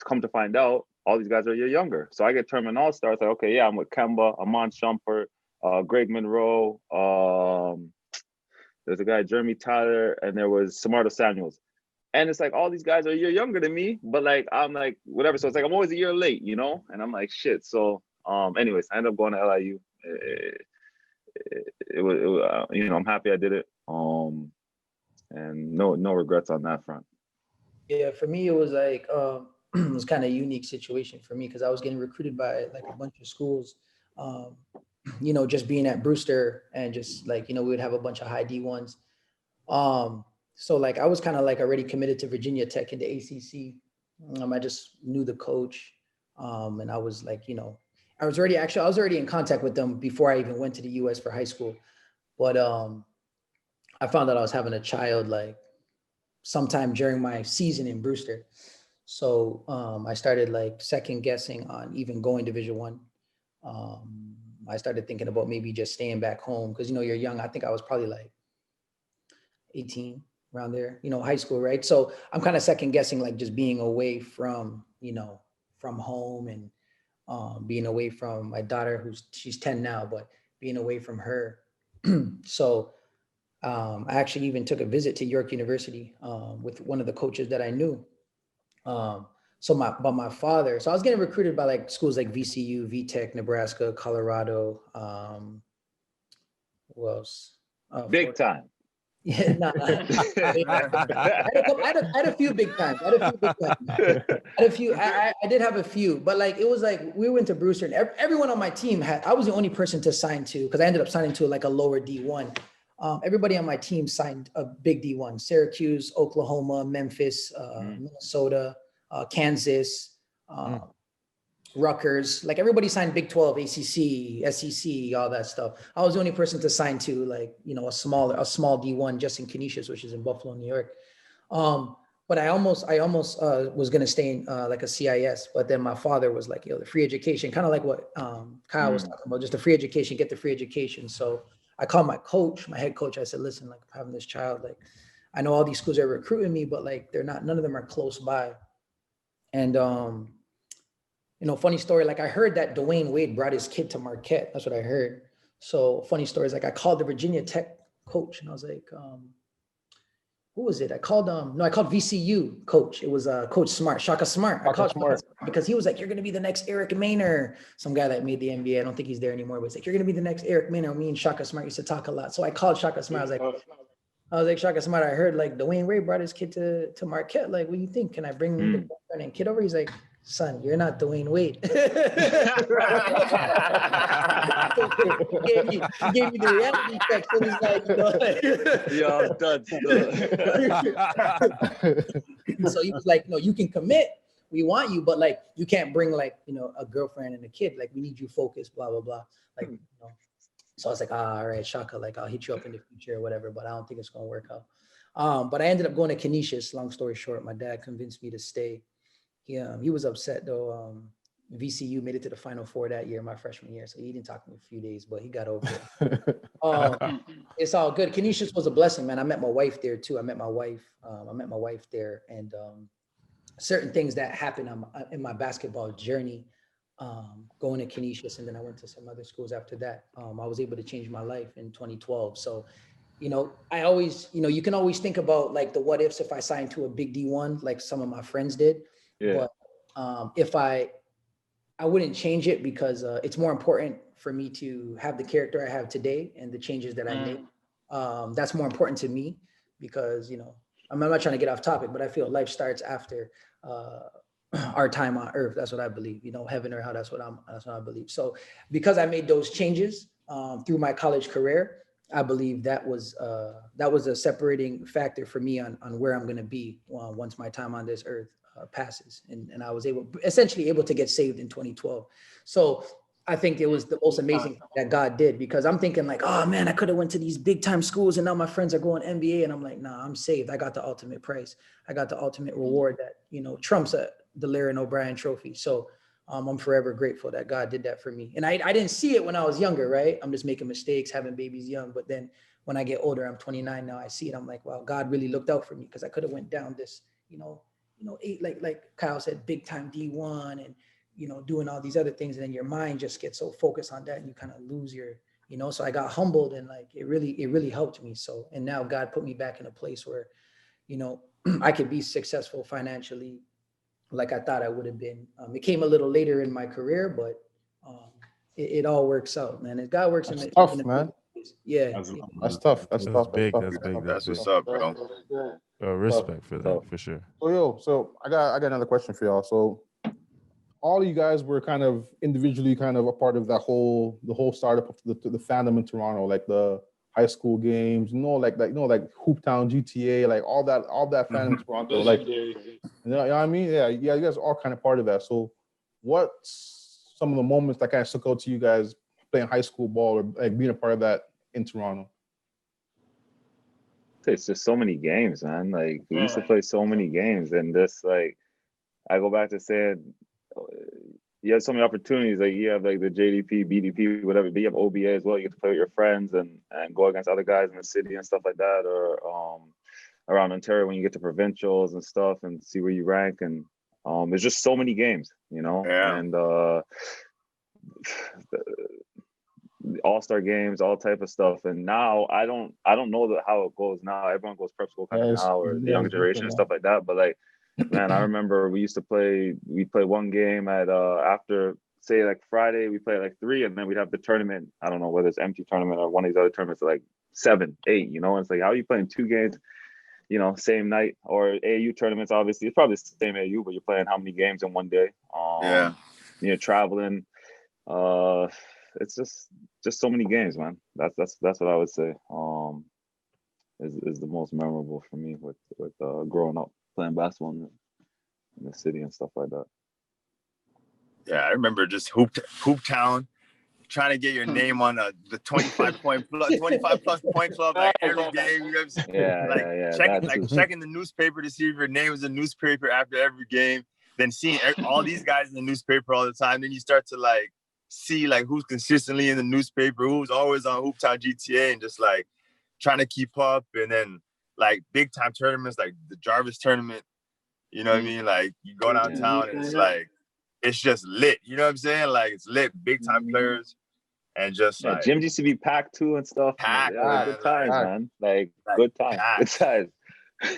come to find out, all these guys are a year younger. So I get tournament all-stars. Like, okay, yeah, I'm with Kemba, Amon Shumpert, Greg Monroe. There's a guy, Jeremy Tyler, and there was Samardo Samuels. And it's like all these guys are a year younger than me, but like I'm like whatever. So it's like I'm always a year late, you know. And I'm like shit. So anyways, I ended up going to LIU. It was you know, I'm happy I did it. And no regrets on that front. Yeah, for me, it was like, it was kind of a unique situation for me because I was getting recruited by like a bunch of schools, you know, just being at Brewster and just like, you know, we would have a bunch of high D1s. So like, I was kind of like already committed to Virginia Tech and the ACC. I just knew the coach. And I was like, you know, I was already in contact with them before I even went to the US for high school. But, I found out I was having a child like sometime during my season in Brewster. So I started like second guessing on even going Division I. I started thinking about maybe just staying back home because, you know, you're young. I think I was probably like 18 around there, you know, high school, right? So I'm kind of second guessing like just being away from, you know, from home and being away from my daughter she's 10 now, but being away from her. So I actually even took a visit to York University with one of the coaches that I knew. So my father, so I was getting recruited by like schools like VCU, VTech, Nebraska, Colorado. Who else? Big time. Yeah, no. I had a few big times. I did have a few, but like it was like we went to Brewster and everyone on my team I was the only person to sign to because I ended up signing to like a lower D1. Everybody on my team signed a big D1, Syracuse, Oklahoma, Memphis, Minnesota, Kansas. Rutgers, like everybody signed Big 12, ACC, SEC, all that stuff. I was the only person to sign to like, you know, a small D1 just in Canisius, which is in Buffalo, New York. But I almost was going to stay in like a CIS, but then my father was like, yo, the free education, kind of like what Kyle was talking about, just the free education, get the free education. So I called my head coach. I said, listen, like I'm having this child, like I know all these schools are recruiting me, but like none of them are close by. And, you know, funny story, like I heard that Dwayne Wade brought his kid to Marquette. That's what I heard. So funny story is like I called the Virginia Tech coach and I was like, who was it? I called VCU coach. It was Coach Smart, Shaka Smart. I called Smart because he was like, you're going to be the next Eric Maynor, some guy that made the NBA. I don't think he's there anymore, but it's like, you're going to be the next Eric Maynor. Me and Shaka Smart used to talk a lot. So I called Shaka Smart. I was like, Shaka Smart, I heard like Dwayne Wade brought his kid to Marquette. Like, what do you think? Can I bring the girlfriend and kid over? He's like, son, you're not Dwayne Wade. he gave me the reality check. So he's like, I'm done. So he was like, no, you can commit. We want you, but like, you can't bring like, you know, a girlfriend and a kid. Like, we need you focused, blah, blah, blah. Like, you know. So I was like, all right, Shaka, like I'll hit you up in the future or whatever, but I don't think it's going to work out. But I ended up going to Canisius. Long story short, my dad convinced me to stay. He was upset though. VCU made it to the Final Four that year, my freshman year. So he didn't talk to me a few days, but he got over it. It's all good. Canisius was a blessing, man. I met my wife there too. I met my wife there, and certain things that happened in my basketball journey, going to Canisius, and then I went to some other schools after that. I was able to change my life in 2012. So, you know, I always, you know, you can always think about like the what ifs if I signed to a big D1, like some of my friends did. Yeah. But if I wouldn't change it because it's more important for me to have the character I have today and the changes that I made. That's more important to me because, you know, I'm not trying to get off topic, but I feel life starts after our time on earth. That's what I believe, you know, heaven or hell. That's what I believe. So because I made those changes through my college career, I believe that was a separating factor for me on where I'm going to be once my time on this earth passes. And I was essentially able to get saved in 2012. So I think it was the most amazing thing that God did, because I'm thinking like, oh man, I could have went to these big time schools and now my friends are going NBA. And I'm like, nah, I'm saved. I got the ultimate prize. I got the ultimate reward that, you know, trumps the Larry O'Brien trophy. So I'm forever grateful that God did that for me. And I didn't see it when I was younger, right? I'm just making mistakes, having babies young. But then when I get older, I'm 29 now, I see it. I'm like, wow, God really looked out for me, because I could have went down this, you know, like Kyle said, big time D1 and, you know, doing all these other things. And then your mind just gets so focused on that and you kind of lose your, you know, so I got humbled and like, it really helped me. So, and now God put me back in a place where, you know, I could be successful financially like I thought I would have been. It came a little later in my career, but it all works out, man. And God works That's in tough, the man. Yeah. That's tough. That's tough. Big. That's That's big. That's what's up, bro. Respect for that, for sure. So I got another question for y'all. So all of you guys were kind of individually kind of a part of the whole startup of the fandom in Toronto, like the high school games, like Hoop Town, GTA, like all that fandom in Toronto, like, you know what I mean? Yeah, you guys are all kind of part of that. So what's some of the moments that kind of stuck out to you guys playing high school ball or like being a part of that in Toronto? It's just so many games, man. Like we used to play so many games, and this, like, I go back to saying, you have so many opportunities. Like you have like the JDP, BDP, whatever, but you have OBA as well. You get to play with your friends and go against other guys in the city and stuff like that, or around Ontario when you get to provincials and stuff and see where you rank. And there's just so many games, you know. Yeah. And all-star games, all type of stuff. And now I don't know how it goes now. Everyone goes prep school kind of now, or the younger generation and stuff like that. But like, man, I remember we play one game at after, say, like Friday, we play at like 3, and then we'd have the tournament. I don't know whether it's empty tournament or one of these other tournaments at like 7, 8, you know. And it's like, how are you playing 2 games, you know, same night? Or AAU tournaments, obviously it's probably the same AAU, but you're playing how many games in one day? You're traveling. It's just so many games, man. That's what I would say is the most memorable for me with growing up playing basketball in the city and stuff like that. Yeah, I remember just Hoop Town, trying to get your name on the 25 plus point club like every game. You know what I'm saying? Checking the newspaper to see if your name was in the newspaper after every game. Then seeing all these guys in the newspaper all the time. Then you start to like see like who's consistently in the newspaper, who's always on Hoop Town GTA, and just like trying to keep up. And then like big time tournaments like the Jarvis tournament. You know what I mean? Like you go downtown and it's like it's just lit. You know what I'm saying? Like it's lit, big time players. And just like gyms used to be packed too and stuff. Packed, good times, man. Like good times. Good times.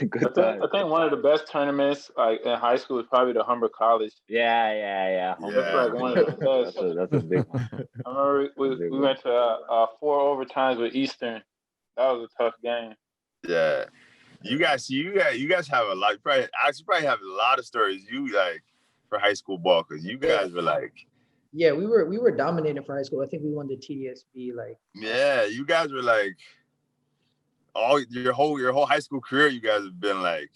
Good times. I think one of the best tournaments like in high school is probably the Humber College. Yeah. That's like one of the best. That's a big one. I remember we went to 4 overtimes with Eastern. That was a tough game. Yeah. You guys have a lot. You probably have a lot of stories you like for high school ball, because you guys were like. Yeah, we were dominating for high school. I think we won the TDSB like. Yeah, you guys were like all your whole high school career. You guys have been like.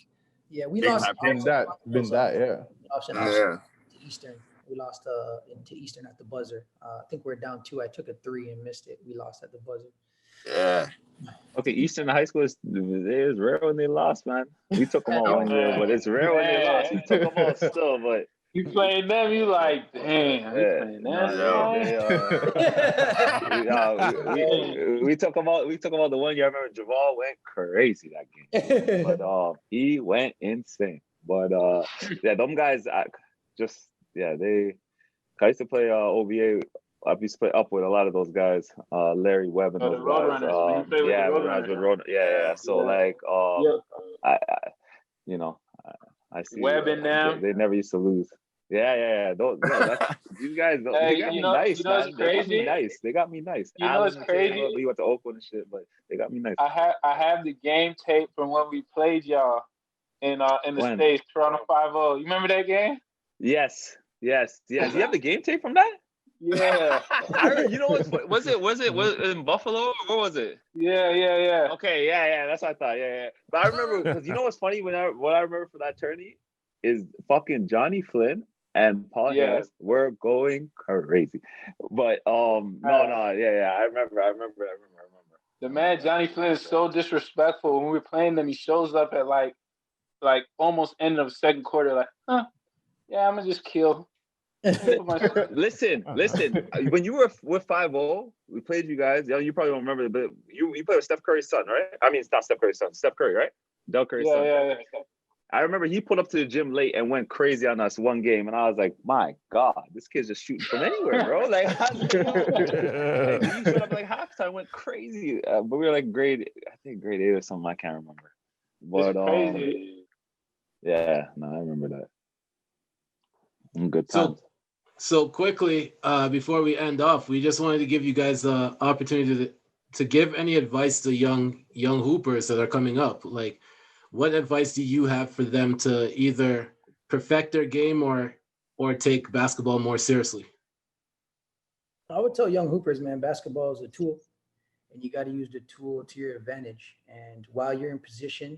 Yeah, we lost. Been that, yeah. Option to Eastern. We lost into Eastern at the buzzer. I think we're down 2. I took a 3 and missed it. We lost at the buzzer. Yeah. Okay, Eastern high school is rare when they lost, man. We took them all one year, but it's rare when they lost. We took them all still, but. You playing them, you like, damn, playing we took them out. We took them out the one year. I remember Javal went crazy that game, but he went insane. But them guys, I used to play OVA. I used to play up with a lot of those guys, Larry Webb and those guys. So like, I see Webb and them. They never used to lose. Yeah. These guys, they got me nice, man. They got me nice. You know what's crazy? We went to Oakland and shit, but they got me nice. I have the game tape from when we played y'all in the States, Toronto 5-0. You remember that game? Yes. You have the game tape from that? Yeah. You know what? Was it in Buffalo or where was it? Yeah. Okay, yeah. That's what I thought. Yeah. But I remember because you know what's funny what I remember for that tourney is fucking Johnny Flynn and Paul Harris were going crazy. But I remember. The man Johnny Flynn is so disrespectful. When we were playing them, he shows up at like almost end of second quarter, like, I'm gonna just kill. Listen. When you were with 5-0, we played you guys. You probably don't remember, but you played with Steph Curry's son, right? I mean, it's not Steph Curry's son. Steph Curry, right? Del Curry's son. Yeah. I remember he pulled up to the gym late and went crazy on us one game, and I was like, "My God, this kid's just shooting from anywhere, bro!" Like, he showed up like halftime, went crazy. But we were like grade 8 or something. I can't remember. But crazy. I remember that. Good times. So quickly, before we end off, we just wanted to give you guys the opportunity to give any advice to young hoopers that are coming up. Like, what advice do you have for them to either perfect their game or take basketball more seriously? I would tell young hoopers, man, basketball is a tool, and you got to use the tool to your advantage. And while you're in position,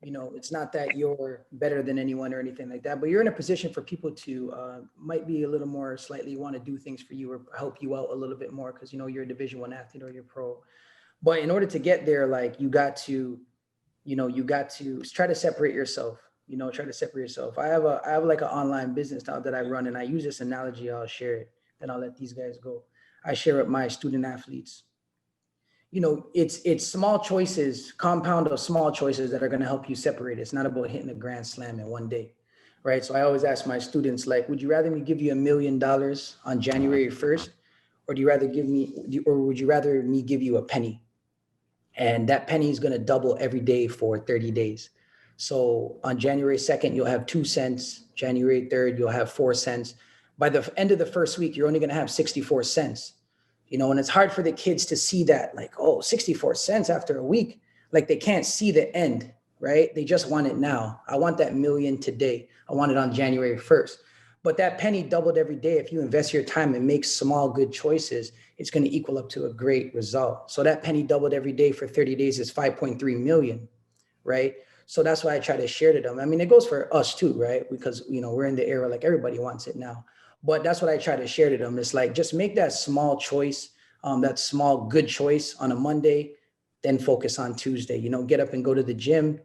it's not that you're better than anyone or anything like that, but you're in a position for people to might be a little more slightly want to do things for you or help you out a little bit more because, you're a Division I athlete or you're pro. But in order to get there, like you got to try to separate yourself, I have like an online business now that I run, and I use this analogy. I'll share it, then I'll let these guys go. I share it with my student athletes. It's small choices, compound of small choices that are going to help you separate. It's not about hitting a grand slam in one day, right? So I always ask my students, like, would you rather me give you $1 million on January 1st, or would you rather me give you a penny? And that penny is going to double every day for 30 days. So on January 2nd, you'll have 2 cents. January 3rd, you'll have 4 cents. By the end of the first week, you're only going to have 64 cents. And it's hard for the kids to see that, like, 64 cents after a week. Like, they can't see the end, right? They just want it now. I want that million today. I want it on January 1st. But that penny doubled every day. If you invest your time and make small, good choices, it's going to equal up to a great result. So that penny doubled every day for 30 days is 5.3 million, right? So that's why I try to share to them. I mean, it goes for us too, right? Because, we're in the era, like everybody wants it now. But that's what I try to share to them. It's like, just make that small choice, that small good choice on a Monday, then focus on Tuesday. Get up and go to the gym,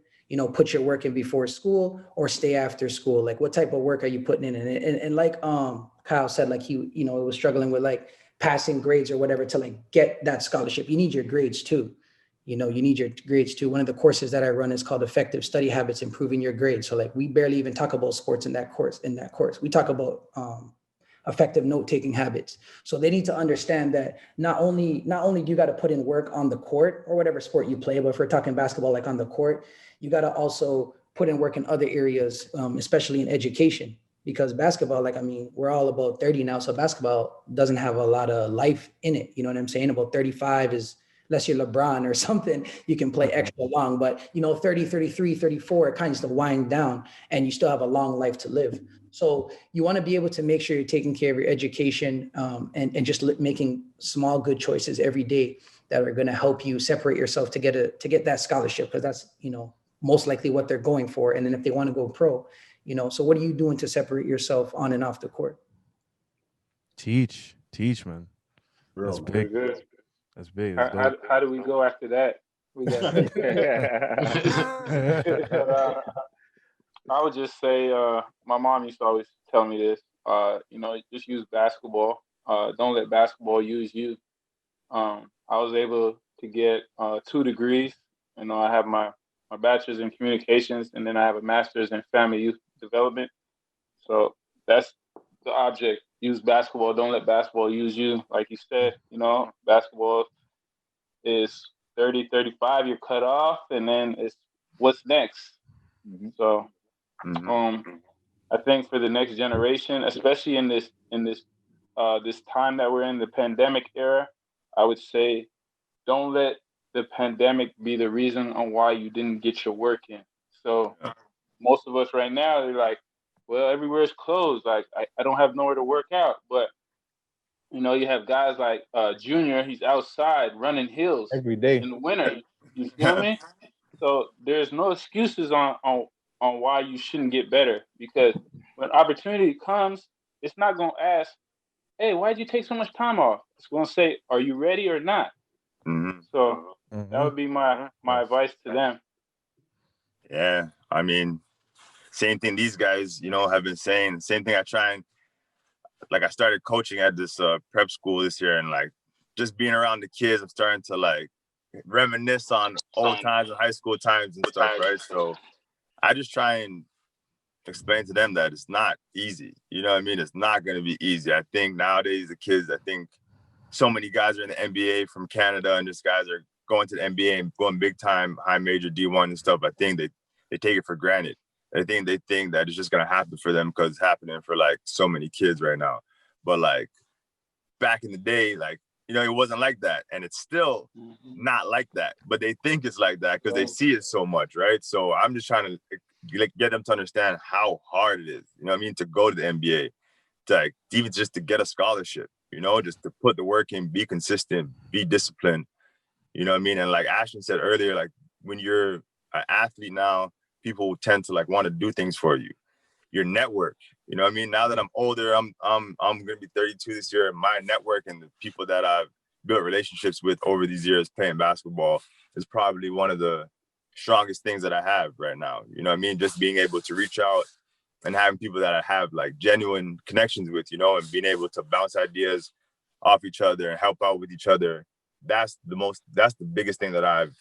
put your work in before school or stay after school. Like, what type of work are you putting in? And like Kyle said, like he was struggling with like passing grades or whatever to like get that scholarship. You need your grades too. You need your grades too. One of the courses that I run is called Effective Study Habits, Improving Your Grades. So like we barely even talk about sports in that course. We talk about effective note-taking habits. So they need to understand that not only do you got to put in work on the court or whatever sport you play, but if we're talking basketball, like on the court, you got to also put in work in other areas, especially in education. Because basketball, we're all about 30 now. So basketball doesn't have a lot of life in it. You know what I'm saying? About 35 is, unless you're LeBron or something, you can play extra long. But, 30, 33, 34, it kind of wind down and you still have a long life to live. So you want to be able to make sure you're taking care of your education and just making small, good choices every day that are going to help you separate yourself to get that scholarship. Because that's, most likely what they're going for. And then if they want to go pro, so what are you doing to separate yourself on and off the court? Teach, man. That's big. Good. That's big. How do we go after that? We got. I would just say, my mom used to always tell me this. Just use basketball. Don't let basketball use you. I was able to get 2 degrees. I have my bachelor's in communications, and then I have a master's in family youth development. So that's the object. Use basketball. Don't let basketball use you. Like you said, basketball is 30, 35, you're cut off, and then it's what's next. Mm-hmm. So I think for the next generation, especially in this time that we're in, the pandemic era, I would say don't let the pandemic be the reason on why you didn't get your work in. So most of us right now, they're like, well, everywhere's closed. Like, I don't have nowhere to work out. But, you have guys like Junior, he's outside running hills every day in the winter. You feel me? So there's no excuses on why you shouldn't get better. Because when opportunity comes, it's not going to ask, hey, why'd you take so much time off? It's going to say, are you ready or not? Mm-hmm. So that would be my advice to them. Yeah, same thing these guys, have been saying. Same thing I try and, I started coaching at this prep school this year, and just being around the kids, I'm starting to reminisce on old times and high school times and stuff, right? So I just try and explain to them that it's not easy. You know what I mean? It's not going to be easy. I think nowadays the kids, so many guys are in the NBA from Canada, and just guys are going to the NBA and going big time, high major D1 and stuff. I think they take it for granted. I think they think that it's just going to happen for them because it's happening for so many kids right now. But back in the day, it wasn't like that. And it's still not like that, but they think it's like that because they see it so much. Right. So I'm just trying to get them to understand how hard it is, to go to the NBA, to even just to get a scholarship, just to put the work in, be consistent, be disciplined, And like Ashton said earlier, when you're an athlete now, people tend to want to do things for you. Your network, Now that I'm older, I'm going to be 32 this year. My network and the people that I've built relationships with over these years playing basketball is probably one of the strongest things that I have right now. Just being able to reach out and having people that I have genuine connections with, and being able to bounce ideas off each other and help out with each other. That's the biggest thing that I've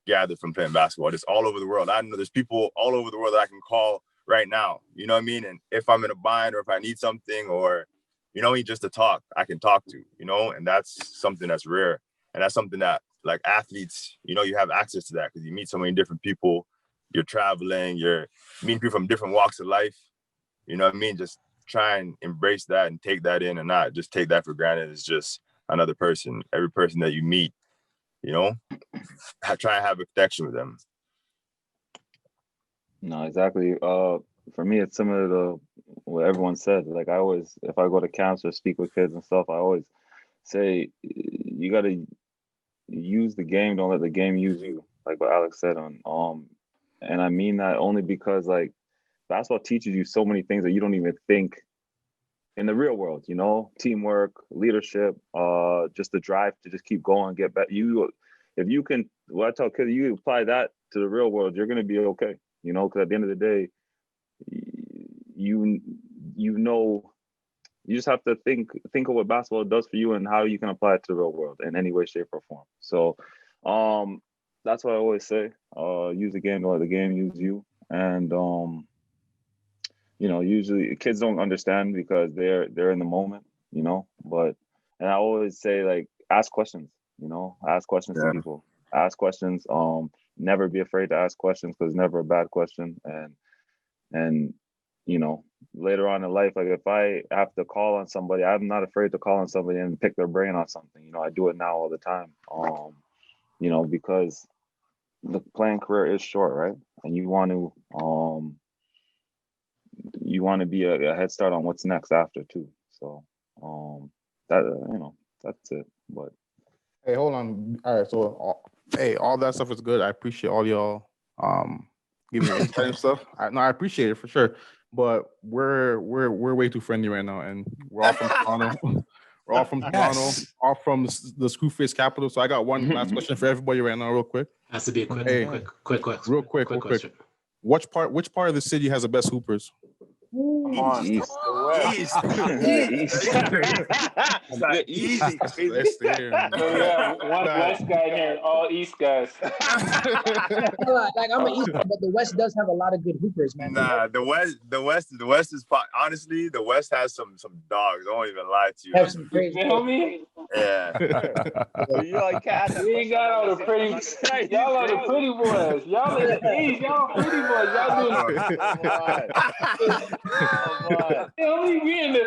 gathered from playing basketball. Just all over the world. I know there's people all over the world that I can call right now, And if I'm in a bind or if I need something or, just to talk, I can talk to, and that's something that's rare. And that's something that athletes, you have access to that because you meet so many different people. You're traveling, you're meeting people from different walks of life. Just try and embrace that and take that in and not just take that for granted. It's just another person. Every person that you meet, try and have a connection with them. No, exactly. For me, it's similar to what everyone said. I always, if I go to camps or speak with kids and stuff, I always say, you got to use the game. Don't let the game use you. Like what Alex said And I mean that only because like basketball teaches you so many things that you don't even think in the real world, you know, teamwork, leadership, just the drive to just keep going, get better. If you can, what I tell kids, you apply that to the real world, you're going to be okay, you know, because at the end of the day, you know, you just have to think of what basketball does for you and how you can apply it to the real world in any way, shape, or form. So that's what I always say. Use the game to let the game use you. And you know, usually kids don't understand because they're in the moment, you know. And I always say, like, ask questions, you know, ask questions to people. Ask questions. Never be afraid to ask questions because it's never a bad question. And you know, later on in life, like if I have to call on somebody, I'm not afraid to call on somebody and pick their brain on something. You know, I do it now all the time. You know, because the playing career is short, right? And you want to be a head start on what's next after too. So that you know, that's it. But Hey, hold on. All right, so all that stuff is good. I appreciate all y'all giving your insight and stuff. I appreciate it for sure. But we're way too friendly right now, and we're all from Toronto. We're all from Toronto, all from the Screwface capital. So I got one last question for everybody right now, real quick. Has to be a quick question. Real quick. Which part of the city has the best hoopers? East. Easy. Let's stay Yeah, one West guy here, all East guys. Like I'm an East guy, but the West does have a lot of good hoopers, man. Nah, the West is honestly, the West has some dogs. I won't even lie to you. Have some crazy. You feel me? Yeah. You like cats. We ain't got all the pretty. Y'all are the pretty boys. Y'all are the East. Y'all pretty boys. Y'all doing.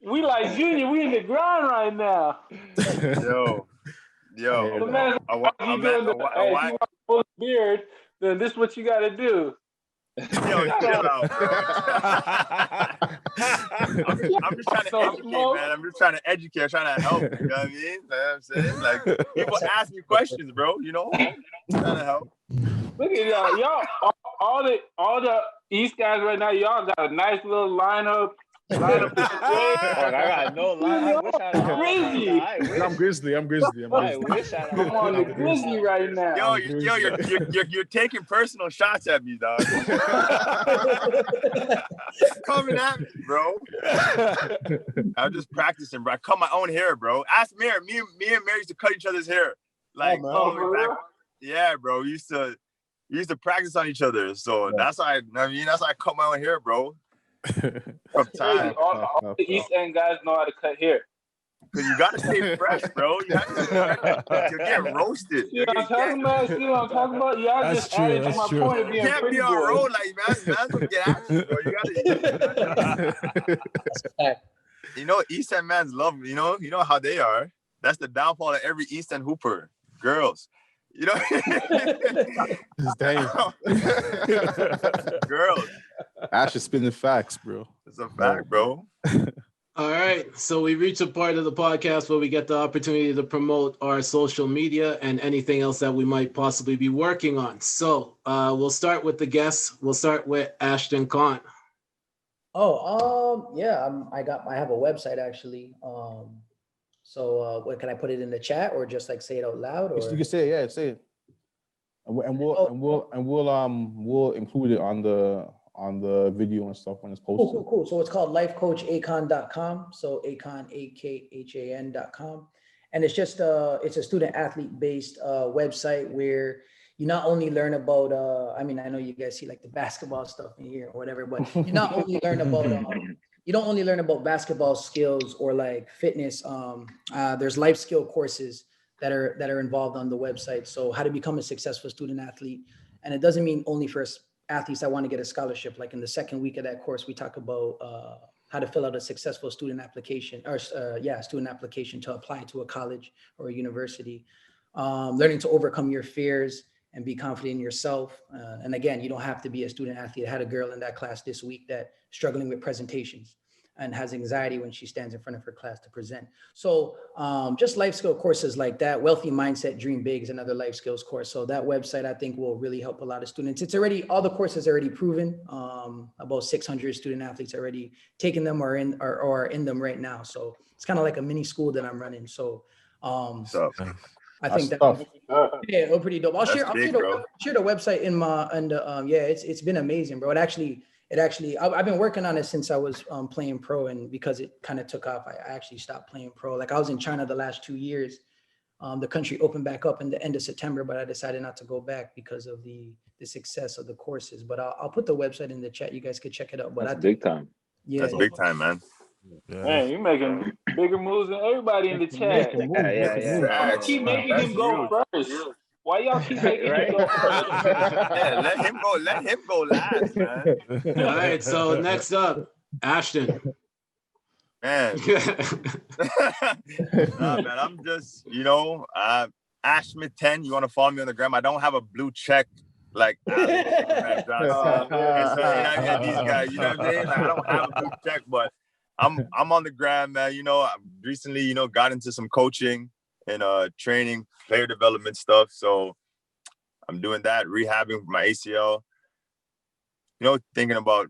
We like Junior. We in the grind right now. Yo. The man, if you want full beard, then this is what you got to do. Yo, chill out, bro. I'm just trying to educate, man. I'm just trying to educate, trying to help. You know what I mean? You know what I'm saying? Like, people ask me questions, bro. You know, I'm trying to help. Look at y'all. All the East guys right now. Y'all got a nice little lineup. I got no line. I wish I had Grizzly. I'm Grizzly. I wish I had I'm on the Grizzly right now. You're taking personal shots at me, dog. Coming at me, bro. I'm just practicing, bro. I cut my own hair, bro. Ask Mary. Me and Mary used to cut each other's hair. Like, back. Yeah, bro. We used to practice on each other. So that's why that's why I cut my own hair, bro. All the East End guys know how to cut hair. Cause you gotta stay fresh, bro. You have to you'll get roasted. See what I'm talking about? Y'all That's just true, added to that's my true. point of being You can't pretty be on boys. road like man don't get action, bro. You know, East End mans love, you know how they are. That's the downfall of every East End hooper. Girls. You know, girls. Ash is spinning facts, bro. It's a fact, bro. All right, so we reach a part of the podcast where we get the opportunity to promote our social media and anything else that we might possibly be working on. So we'll start with the guests. We'll start with Ashton Khan. Yeah, I have a website actually. So what can I put it in the chat or just like say it out loud? Or You can say it, yeah, say it. And we'll include it on the video and stuff when it's posted. Cool. So it's called lifecoachakhan.com. So Akhan, AKHAN.com. And it's just it's a student athlete based website where you not only learn about I know you guys see like the basketball stuff in here or whatever, but you not only learn about you don't only learn about basketball skills or like fitness. There's life skill courses that are involved on the website. So how to become a successful student athlete. And it doesn't mean only for athletes that want to get a scholarship. Like in the second week of that course, we talk about how to fill out a successful student application student application to apply to a college or a university. Learning to overcome your fears and be confident in yourself. And again, you don't have to be a student athlete. I had a girl in that class this week that struggling with presentations. and has anxiety when she stands in front of her class to present. So just life skill courses like that. Wealthy Mindset, Dream Big is another life skills course. So that website, I think, will really help a lot of students. It's already, all the courses are already proven. About 600 student athletes already taken them or are in them right now. So it's kind of like a mini school that I'm running. So I think tough. yeah, pretty dope. I'll share big, the website in my, and yeah, it's been amazing, bro. It actually, I've been working on it since I was playing pro, and because it kind of took off, I actually stopped playing pro. Like I was in China the last 2 years. The country opened back up in the end of September, but I decided not to go back because of the success of the courses. But I'll put the website in the chat. You guys could check it out. But That's big time. Yeah, That's big time, man. Yeah. Man, you're making bigger moves than everybody in the chat. Yeah. Keep making him go first. Why y'all keep making him go first? Yeah, let him go last, man. All right, so next up, Ashton. Man. Nah, man, I'm just, Ash Smith 10, you want to follow me on the gram? I don't have a blue check like Alex, Johnson, and so, these guys, you know what I'm saying? Like, I don't have a blue check, but I'm on the gram, man. I recently, got into some coaching and training, player development stuff. So I'm doing that, rehabbing my ACL, thinking about,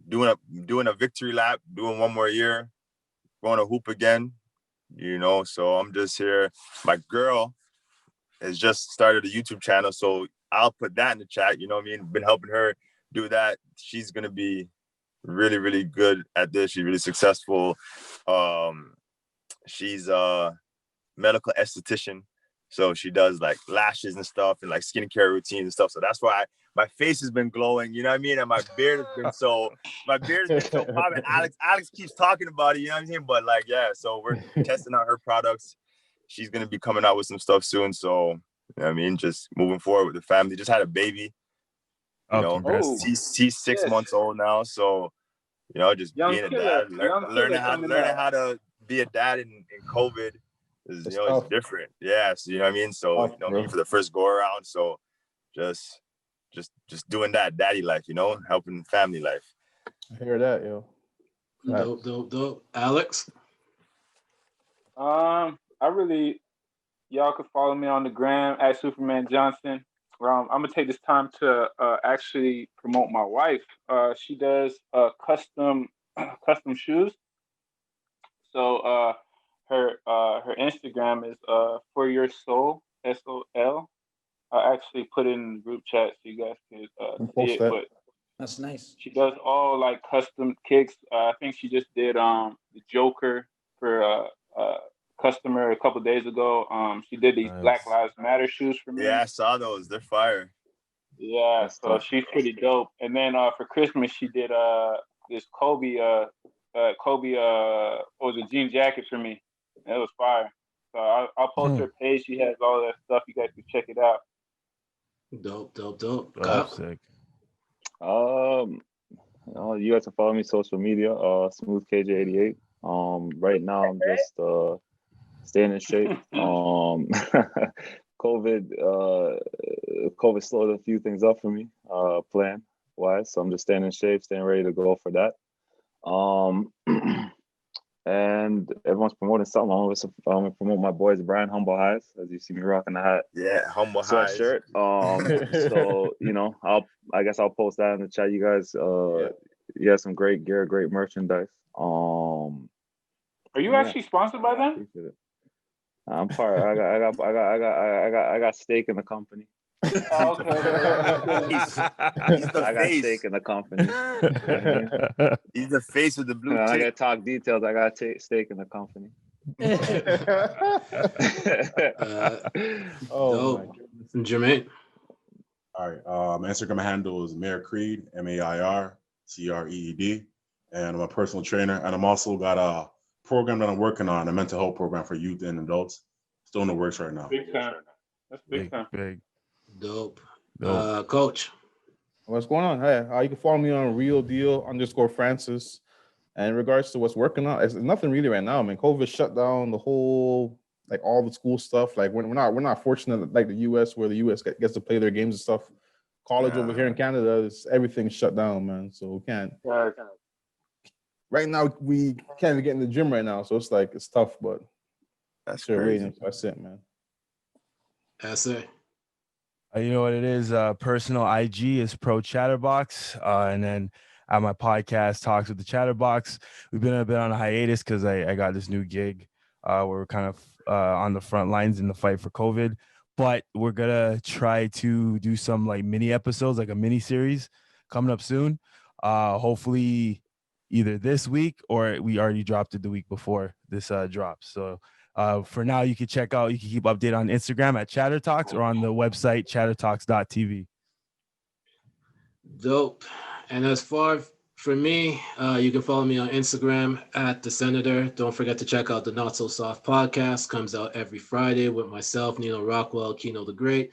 doing a victory lap, doing one more year, going to hoop again, so I'm just here. My girl has just started a YouTube channel, so I'll put that in the chat, been helping her do that. She's going to be really, really good at this. She's really successful. She's a medical esthetician. So she does like lashes and stuff and like skincare routines and stuff. So that's why my face has been glowing, you know what I mean? And my beard has been so popping. Alex keeps talking about it, you know what I'm saying? But like, yeah, so we're testing out her products. She's going to be coming out with some stuff soon. So, you know what I mean? Just moving forward with the family. Just had a baby. He's 6 months old now. So, just Young being killer. a dad, learning how to be a dad in COVID. It's different. Yeah. So, you know what I mean? So, for the first go around. So just doing that daddy life, helping family life. I hear that, yo. Dope. Alex? Y'all can follow me on the gram at Superman Johnson. I'm going to take this time to actually promote my wife. She does custom shoes. So, her Instagram is For Your Soul, SOL. I actually put it in the group chat so you guys can see it. But that's nice. She does all like custom kicks. I think she just did the Joker for a customer a couple of days ago. She did these Black Lives Matter shoes for me. Yeah, I saw those. They're fire. Yeah, so she's pretty dope. And then for Christmas she did this Kobe jean jacket for me. It was fire. So I'll post her page. She has all that stuff. You guys can check it out. Dope. Sick. You guys can follow me social media, Smooth KJ88. Right now I'm just staying in shape. COVID slowed a few things up for me, plan wise. So I'm just staying in shape, staying ready to go for that. And everyone's promoting something. I'm gonna promote my boys, Brian Humble Highs, as you see me rocking the hat. Yeah, Humble Highs sweatshirt. So I guess I'll post that in the chat. You guys, yeah, some great gear, great merchandise. Are you actually sponsored by them? I'm part. I got stake in the company. Oh, okay. He's the I got stake in the company. He's the face of the blue. I gotta talk details. I got stake in the company. Dope. Jermaine. All right. Instagram handle is Mayor Creed, MAIRCREED, and I'm a personal trainer. And I'm also got a program that I'm working on, a mental health program for youth and adults. Still in the works right now. Big time. That's big time. Big. Dope. Coach. What's going on? Hey, you can follow me on @realdeal_Francis. And in regards to what's working on, it's nothing really right now. I mean, COVID shut down the whole, like all the school stuff. Like we're not fortunate like the US, where the US gets to play their games and stuff. College over here in Canada, everything's shut down, man. So we can't right now we can't even get in the gym right now, so it's like it's tough. But That's sure, crazy. waiting. That's it, man. That's it. You know what it is? Personal IG is Pro Chatterbox, and then at my podcast, Talks with the Chatterbox, we've been a bit on a hiatus because I got this new gig where we're kind of on the front lines in the fight for COVID. But we're gonna try to do some like mini episodes, like a mini series, coming up soon. Hopefully, either this week or we already dropped it the week before this drops. So for now, you can keep updated on Instagram at Chatter Talks or on the website chattertalks.tv. Dope. And as far for me, you can follow me on Instagram at The Senator. Don't forget to check out the Not So Soft podcast. Comes out every Friday with myself, Nino Rockwell, Kino the Great.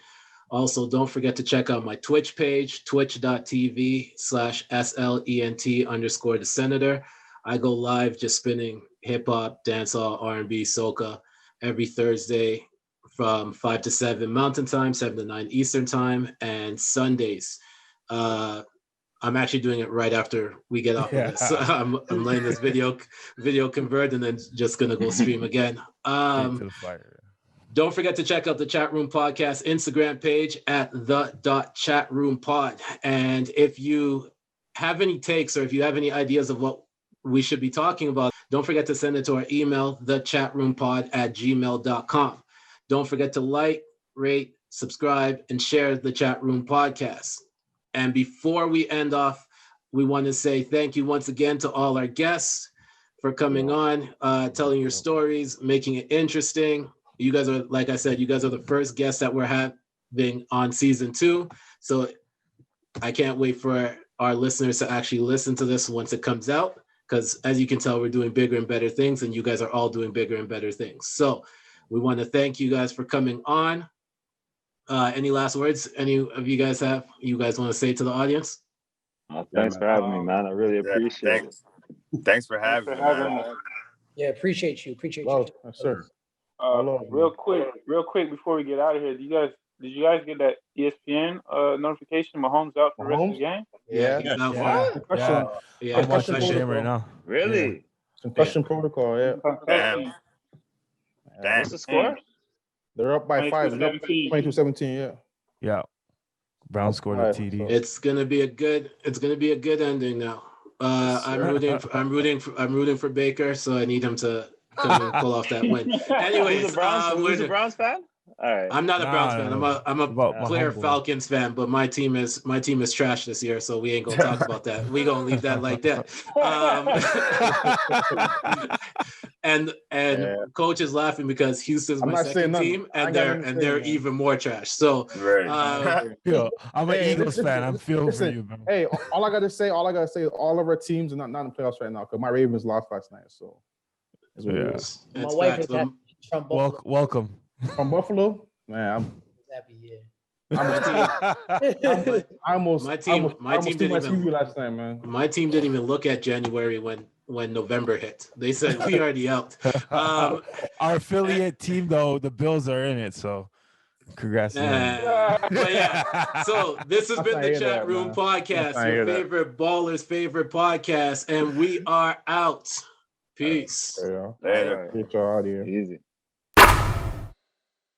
Also, don't forget to check out my Twitch page, twitch.tv/SLENT_The Senator. I go live just spinning hip hop, dancehall, R&B, soca every Thursday from 5 to 7 Mountain Time, 7 to 9 Eastern Time, and Sundays. I'm actually doing it right after we get off of this. So I'm letting this video convert and then just gonna go stream again. To the fire. Don't forget to check out the Chatroom Podcast Instagram page at the.chatroompod. And if you have any takes or if you have any ideas of what we should be talking about, don't forget to send it to our email, thechatroompod@gmail.com. Don't forget to like, rate, subscribe, and share the Chatroom Podcast. And before we end off, we want to say thank you once again to all our guests for coming on, telling your stories, making it interesting. You guys are, like I said, you guys are the first guests that we're having on season 2. So I can't wait for our listeners to actually listen to this once it comes out, because as you can tell, we're doing bigger and better things, and you guys are all doing bigger and better things. So we want to thank you guys for coming on. Any last words any of you guys want to say to the audience? Thanks for having me, man. I really appreciate it. Thanks for having me, man. Yeah, appreciate you. Appreciate Well, you. yes, sir. Real quick before we get out of here, did you guys get that ESPN notification? Mahomes out for the rest of the game? Yeah. He's not Yeah. I'm watching the game right now. Really? Concussion protocol, yeah. Damn. What's the score? They're up by 5. 22-17, yeah. Yeah. Brown scored a TD. It's gonna be a good ending now. I'm rooting for Baker, so I need him to come and pull off that win. Anyways, who's a Browns fan? All right. I'm not a Browns fan. I'm a Claire homeboy. Falcons fan, but my team is trash this year, so we ain't gonna talk about that. We gonna leave that like that. And coach is laughing because Houston's my second team, and they're even more trash. So Yo, I'm an Eagles fan. I'm feeling for you, man. Hey, all I gotta say is all of our teams are not in the playoffs right now because my Ravens lost last night. So it's My wife is happy from Buffalo. Welcome. From Buffalo, man. Happy, My team didn't even last night, man. My team didn't even look at January when November hit. They said we already out. Our affiliate team, though, the Bills are in it, so congrats. But yeah, so this has been the Chatroom Podcast, your favorite baller's favorite podcast, and we are out. Peace. Later. Get y'all out of here. Easy.